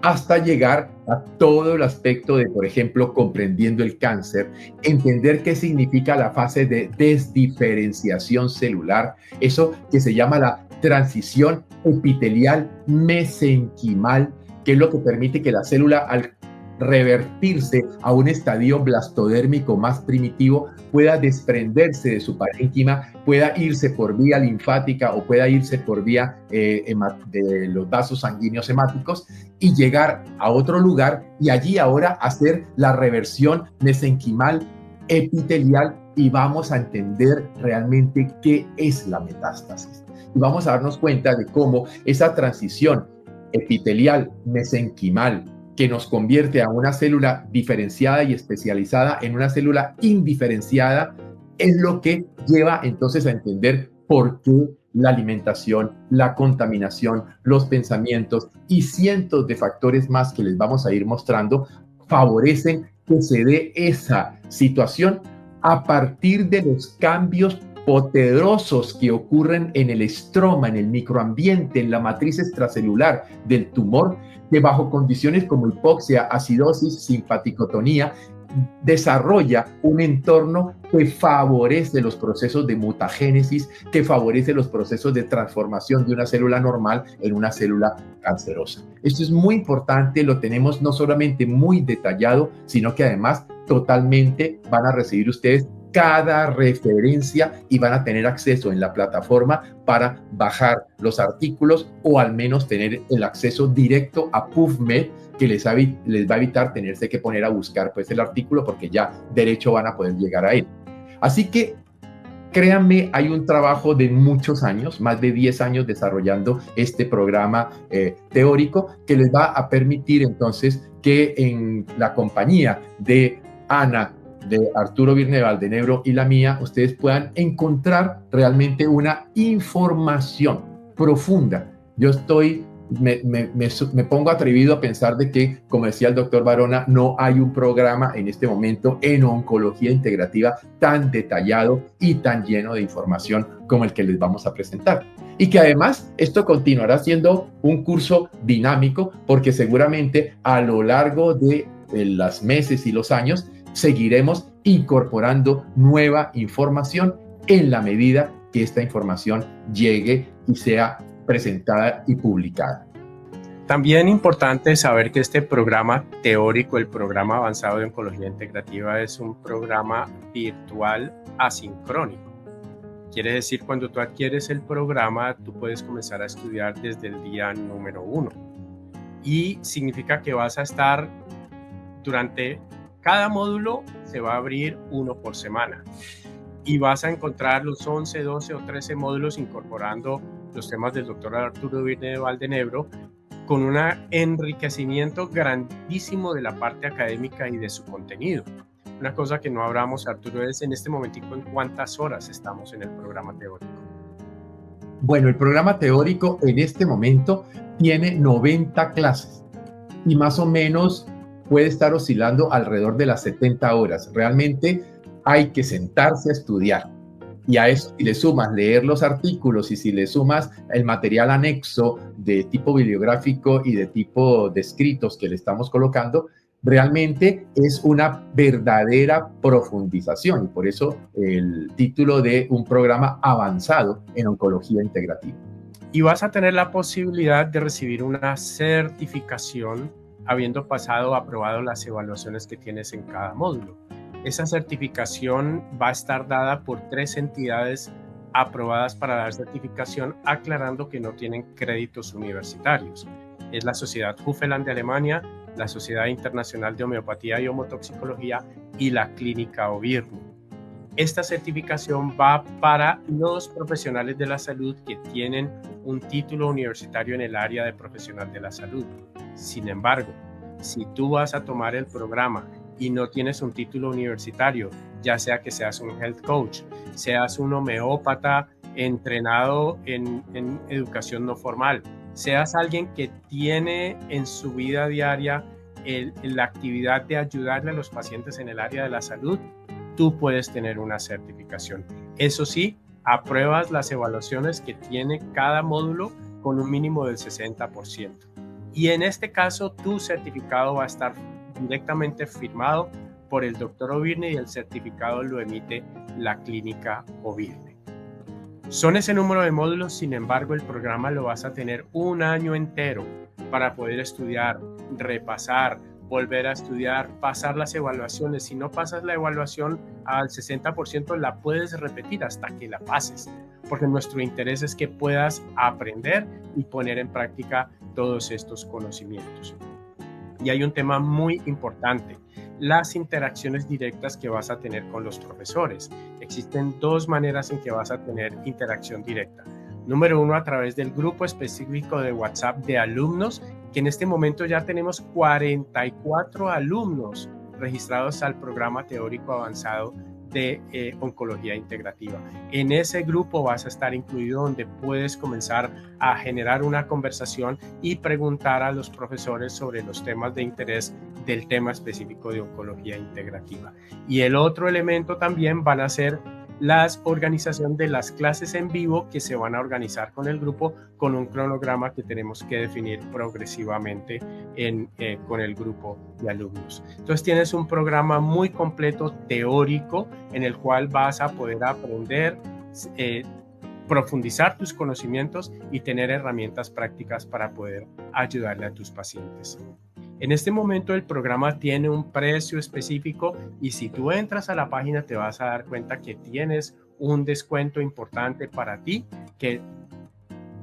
hasta llegar a todo el aspecto de, por ejemplo, comprendiendo el cáncer, entender qué significa la fase de desdiferenciación celular, eso que se llama la transición epitelial mesenquimal, que es lo que permite que la célula, al revertirse a un estadio blastodérmico más primitivo, pueda desprenderse de su parénquima, pueda irse por vía linfática o pueda irse por vía de los vasos sanguíneos hemáticos y llegar a otro lugar y allí ahora hacer la reversión mesenquimal epitelial, y vamos a entender realmente qué es la metástasis. Y vamos a darnos cuenta de cómo esa transición epitelial mesenquimal que nos convierte a una célula diferenciada y especializada en una célula indiferenciada, es lo que lleva entonces a entender por qué la alimentación, la contaminación, los pensamientos y cientos de factores más que les vamos a ir mostrando favorecen que se dé esa situación a partir de los cambios poderosos que ocurren en el estroma, en el microambiente, en la matriz extracelular del tumor, que bajo condiciones como hipoxia, acidosis, simpaticotonía, desarrolla un entorno que favorece los procesos de mutagénesis, que favorece los procesos de transformación de una célula normal en una célula cancerosa. Esto es muy importante, lo tenemos no solamente muy detallado, sino que además totalmente van a recibir ustedes cada referencia y van a tener acceso en la plataforma para bajar los artículos o al menos tener el acceso directo a PubMed, que les va a evitar tenerse que poner a buscar pues el artículo, porque ya derecho van a poder llegar a él. Así que créanme, hay un trabajo de muchos años, más de 10 años desarrollando este programa teórico, que les va a permitir entonces que en la compañía de Ana, de Arturo Virne de Valdenebro y la mía, ustedes puedan encontrar realmente una información profunda. Yo me pongo atrevido a pensar de que, como decía el doctor Barona, no hay un programa en este momento en oncología integrativa tan detallado y tan lleno de información como el que les vamos a presentar. Y que además esto continuará siendo un curso dinámico, porque seguramente a lo largo de los meses y los años, seguiremos incorporando nueva información en la medida que esta información llegue y sea presentada y publicada. También importante saber que este programa teórico, el programa avanzado de oncología integrativa, es un programa virtual asincrónico. Quiere decir, cuando tú adquieres el programa, tú puedes comenzar a estudiar desde el día número 1. Y significa que vas a estar durante cada módulo, se va a abrir uno por semana. Y vas a encontrar los 11, 12 o 13 módulos incorporando los temas del doctor Arturo Virne de Valdenebro, con un enriquecimiento grandísimo de la parte académica y de su contenido. Una cosa que no hablamos, Arturo, es en este momentico en cuántas horas estamos en el programa teórico. Bueno, el programa teórico en este momento tiene 90 clases y más o menos puede estar oscilando alrededor de las 70 horas. Realmente hay que sentarse a estudiar. Y a eso, si le sumas leer los artículos y si le sumas el material anexo de tipo bibliográfico y de tipo de escritos que le estamos colocando, realmente es una verdadera profundización. Y por eso el título de un programa avanzado en oncología integrativa. Y vas a tener la posibilidad de recibir una certificación habiendo aprobado las evaluaciones que tienes en cada módulo. Esa certificación va a estar dada por 3 entidades aprobadas para dar certificación, aclarando que no tienen créditos universitarios. Es la Sociedad Hufeland de Alemania, la Sociedad Internacional de Homeopatía y Homotoxicología y la Clínica Ovirne. Esta certificación va para los profesionales de la salud que tienen un título universitario en el área de profesional de la salud. Sin embargo, si tú vas a tomar el programa y no tienes un título universitario, ya sea que seas un health coach, seas un homeópata entrenado en educación no formal, seas alguien que tiene en su vida diaria la actividad de ayudarle a los pacientes en el área de la salud, tú puedes tener una certificación. Eso sí, apruebas las evaluaciones que tiene cada módulo con un mínimo del 60%. Y en este caso, tu certificado va a estar directamente firmado por el doctor Ovirne y el certificado lo emite la Clínica Ovirne. Son ese número de módulos, sin embargo, el programa lo vas a tener un año entero para poder estudiar, repasar, volver a estudiar, pasar las evaluaciones. Si no pasas la evaluación al 60%, la puedes repetir hasta que la pases, porque nuestro interés es que puedas aprender y poner en práctica todos estos conocimientos. Y hay un tema muy importante, las interacciones directas que vas a tener con los profesores. Existen 2 maneras en que vas a tener interacción directa. Número 1, a través del grupo específico de WhatsApp de alumnos, que en este momento ya tenemos 44 alumnos registrados al programa teórico avanzado de oncología integrativa. En ese grupo vas a estar incluido, donde puedes comenzar a generar una conversación y preguntar a los profesores sobre los temas de interés del tema específico de oncología integrativa. Y el otro elemento también van a ser la organización de las clases en vivo que se van a organizar con el grupo, con un cronograma que tenemos que definir progresivamente con el grupo de alumnos. Entonces tienes un programa muy completo teórico en el cual vas a poder aprender, profundizar tus conocimientos y tener herramientas prácticas para poder ayudarle a tus pacientes. En este momento el programa tiene un precio específico y si tú entras a la página te vas a dar cuenta que tienes un descuento importante para ti, que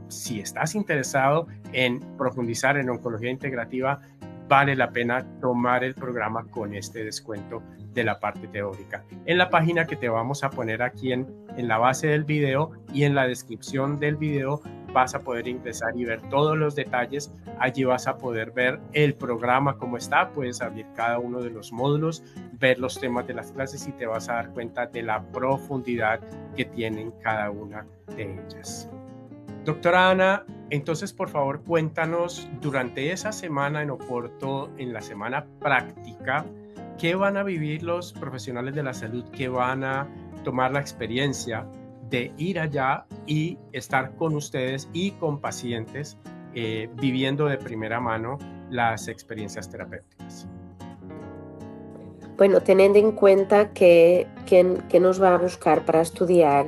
si estás interesado en profundizar en oncología integrativa, vale la pena tomar el programa con este descuento de la parte teórica. En la página que te vamos a poner aquí en la base del video y en la descripción del video vas a poder ingresar y ver todos los detalles. Allí vas a poder ver el programa como está, puedes abrir cada uno de los módulos, ver los temas de las clases y te vas a dar cuenta de la profundidad que tienen cada una de ellas. Doctora Ana, entonces por favor cuéntanos, durante esa semana en Oporto, en la semana práctica, ¿qué van a vivir los profesionales de la salud que van a tomar la experiencia de ir allá y estar con ustedes y con pacientes viviendo de primera mano las experiencias terapéuticas? Bueno, teniendo en cuenta que quien nos va a buscar para estudiar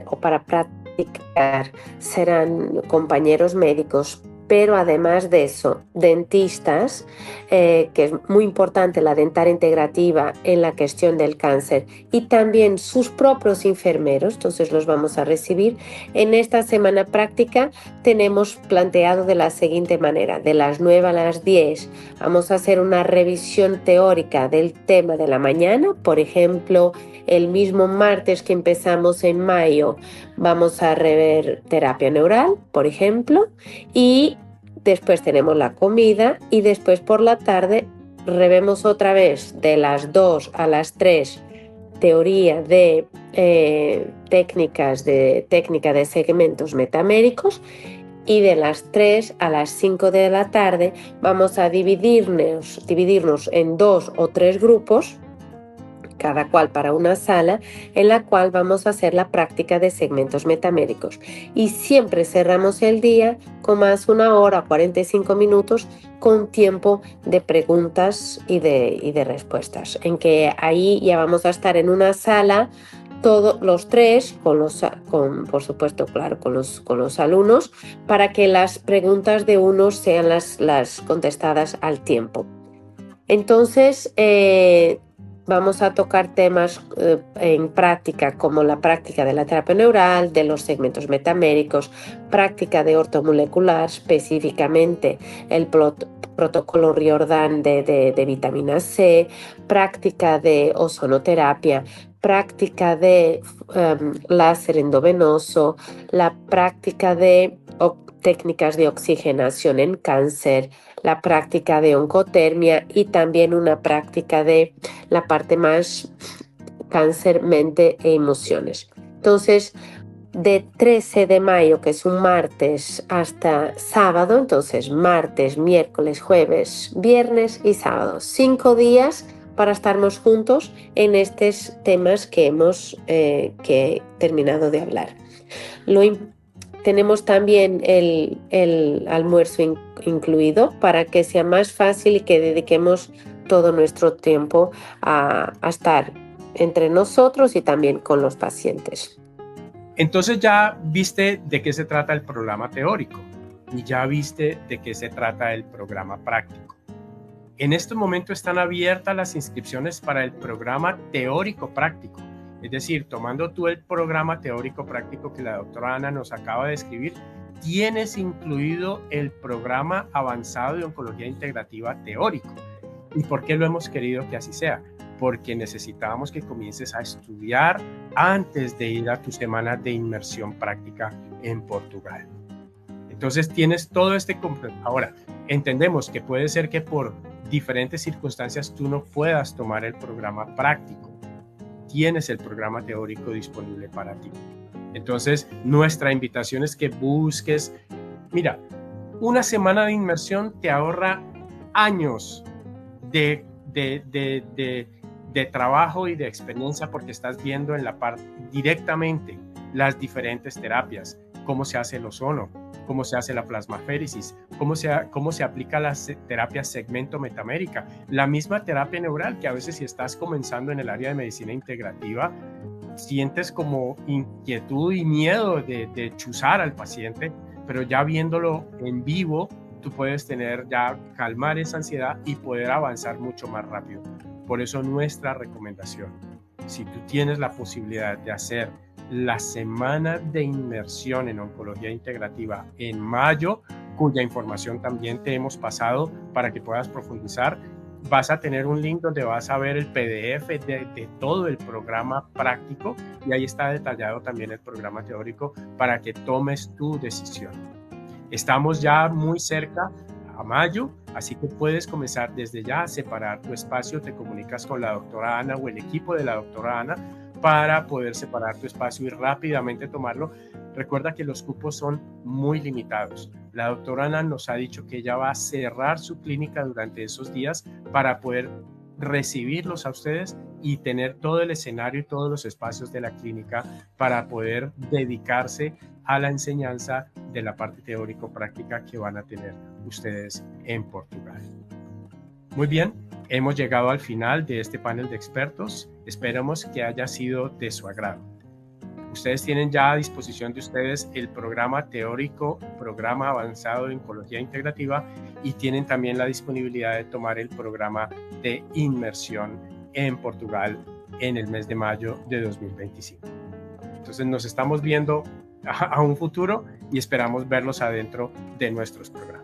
o para practicar serán compañeros médicos, pero además de eso, dentistas, que es muy importante la dentaria integrativa en la cuestión del cáncer, y también sus propios enfermeros, entonces los vamos a recibir. En esta semana práctica tenemos planteado de la siguiente manera: de las 9 a las 10 vamos a hacer una revisión teórica del tema de la mañana. Por ejemplo, el mismo martes que empezamos en mayo vamos a rever terapia neural, por ejemplo, y después tenemos la comida, y después por la tarde revemos otra vez de las 2 a las 3 teoría de técnica de segmentos metaméricos, y de las 3 a las 5 de la tarde vamos a dividirnos en 2 o 3 grupos, cada cual para una sala, en la cual vamos a hacer la práctica de segmentos metaméricos. Y siempre cerramos el día con más 1 hora, 45 minutos, con tiempo de preguntas y de respuestas, en que ahí ya vamos a estar en una sala todos los tres, por supuesto, claro, con los alumnos, para que las preguntas de unos sean las contestadas al tiempo. Entonces, vamos a tocar temas en práctica, como la práctica de la terapia neural, de los segmentos metaméricos, práctica de ortomolecular, específicamente el protocolo Riordan de vitamina C, práctica de ozonoterapia, práctica de láser endovenoso, la práctica de técnicas de oxigenación en cáncer, la práctica de oncotermia, y también una práctica de la parte más cáncer, mente e emociones. Entonces, de 13 de mayo, que es un martes, hasta sábado, entonces martes, miércoles, jueves, viernes y sábado, 5 días para estarnos juntos en estos temas que hemos terminado de hablar. Tenemos también el almuerzo incluido, para que sea más fácil y que dediquemos todo nuestro tiempo a estar entre nosotros y también con los pacientes. Entonces ya viste de qué se trata el programa teórico y ya viste de qué se trata el programa práctico. En este momento están abiertas las inscripciones para el programa teórico práctico. Es decir, tomando tú el programa teórico práctico que la doctora Ana nos acaba de escribir, tienes incluido el programa avanzado de oncología integrativa teórico. ¿Y por qué lo hemos querido que así sea? Porque necesitábamos que comiences a estudiar antes de ir a tu semana de inmersión práctica en Portugal. Entonces tienes todo este complemento. Ahora, entendemos que puede ser que por diferentes circunstancias tú no puedas tomar el programa práctico. Tienes el programa teórico disponible para ti. Entonces, nuestra invitación es que busques. Mira, una semana de inmersión te ahorra años de trabajo y de experiencia, porque estás viendo en la parte directamente las diferentes terapias, cómo se hace el ozono, cómo se hace la plasmaféresis, cómo se aplica la terapia segmento metamérica, la misma terapia neural, que a veces si estás comenzando en el área de medicina integrativa, sientes como inquietud y miedo de chuzar al paciente, pero ya viéndolo en vivo, tú puedes calmar esa ansiedad y poder avanzar mucho más rápido. Por eso nuestra recomendación, si tú tienes la posibilidad de hacer la semana de inmersión en oncología integrativa en mayo, cuya información también te hemos pasado para que puedas profundizar, vas a tener un link donde vas a ver el PDF de todo el programa práctico, y ahí está detallado también el programa teórico para que tomes tu decisión. Estamos ya muy cerca a mayo, así que puedes comenzar desde ya a separar tu espacio. Te comunicas con la doctora Ana o el equipo de la doctora Ana para poder separar tu espacio y rápidamente tomarlo. Recuerda que los cupos son muy limitados. La doctora Ana nos ha dicho que ella va a cerrar su clínica durante esos días para poder recibirlos a ustedes y tener todo el escenario y todos los espacios de la clínica para poder dedicarse a la enseñanza de la parte teórico-práctica que van a tener ustedes en Portugal. Muy bien, hemos llegado al final de este panel de expertos. Esperamos que haya sido de su agrado. Ustedes tienen ya a disposición de ustedes el programa teórico, programa avanzado de oncología integrativa, y tienen también la disponibilidad de tomar el programa de inmersión en Portugal en el mes de mayo de 2025. Entonces nos estamos viendo a un futuro y esperamos verlos adentro de nuestros programas.